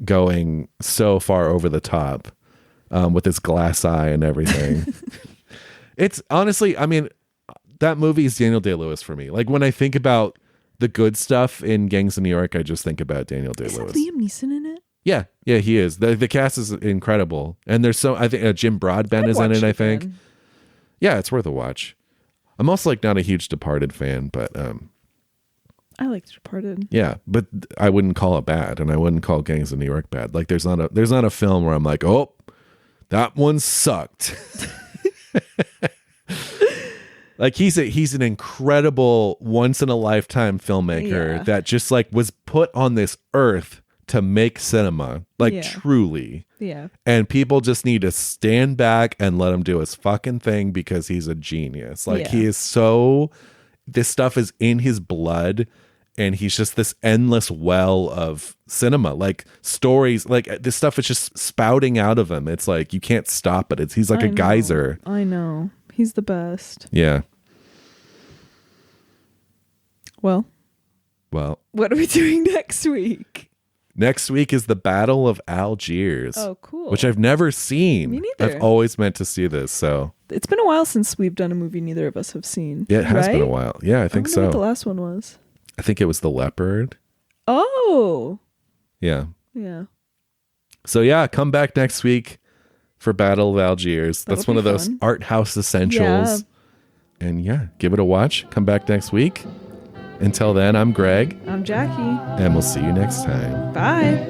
S2: going so far over the top with his glass eye and everything. It's honestly, I mean, that movie is Daniel Day-Lewis for me. Like when I think about the good stuff in Gangs of New York, I just think about Daniel Day-Lewis.
S1: Is Liam Neeson in it?
S2: Yeah, he is. The cast is incredible, and there's I think Jim Broadbent is in it. I think.
S1: Again.
S2: Yeah, it's worth a watch. I'm also like not a huge Departed fan, but
S1: I liked Departed.
S2: yeah, but I wouldn't call it bad, and I wouldn't call Gangs of New York bad. Like there's not a film where I'm like, oh, that one sucked. Like he's an incredible once in a lifetime filmmaker that just like was put on this earth to make cinema, like truly.
S1: Yeah.
S2: And people just need to stand back and let him do his fucking thing because he's a genius. Like he is this stuff is in his blood, and he's just this endless well of cinema, like stories, like this stuff is just spouting out of him. It's like you can't stop it. He's like a geyser.
S1: I know. He's the best.
S2: Yeah.
S1: Well, what are we doing next week?
S2: Next week is the Battle of Algiers.
S1: Oh, cool.
S2: Which I've never seen.
S1: Me neither.
S2: I've always meant to see this. So
S1: it's been a while since we've done a movie neither of us have seen.
S2: Yeah, it has been a while. Yeah, I think
S1: I
S2: so.
S1: wonder what the last one was.
S2: I think it was The Leopard.
S1: Oh.
S2: Yeah.
S1: Yeah.
S2: So yeah, come back next week for Battle of Algiers. That's one of those art house essentials. Yeah. And yeah, give it a watch. Come back next week. Until then, I'm Greg.
S1: I'm Jackie.
S2: And we'll see you next time.
S1: Bye.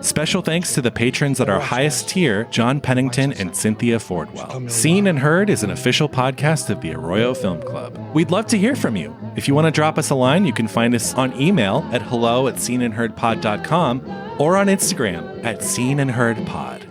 S4: Special thanks to the patrons at our highest tier, John Pennington and Cynthia Fordwell. Seen and Heard is an official podcast of the Arroyo Film Club. We'd love to hear from you. If you want to drop us a line, you can find us on email at hello@seenandheardpod.com or on Instagram @seenandheardpod.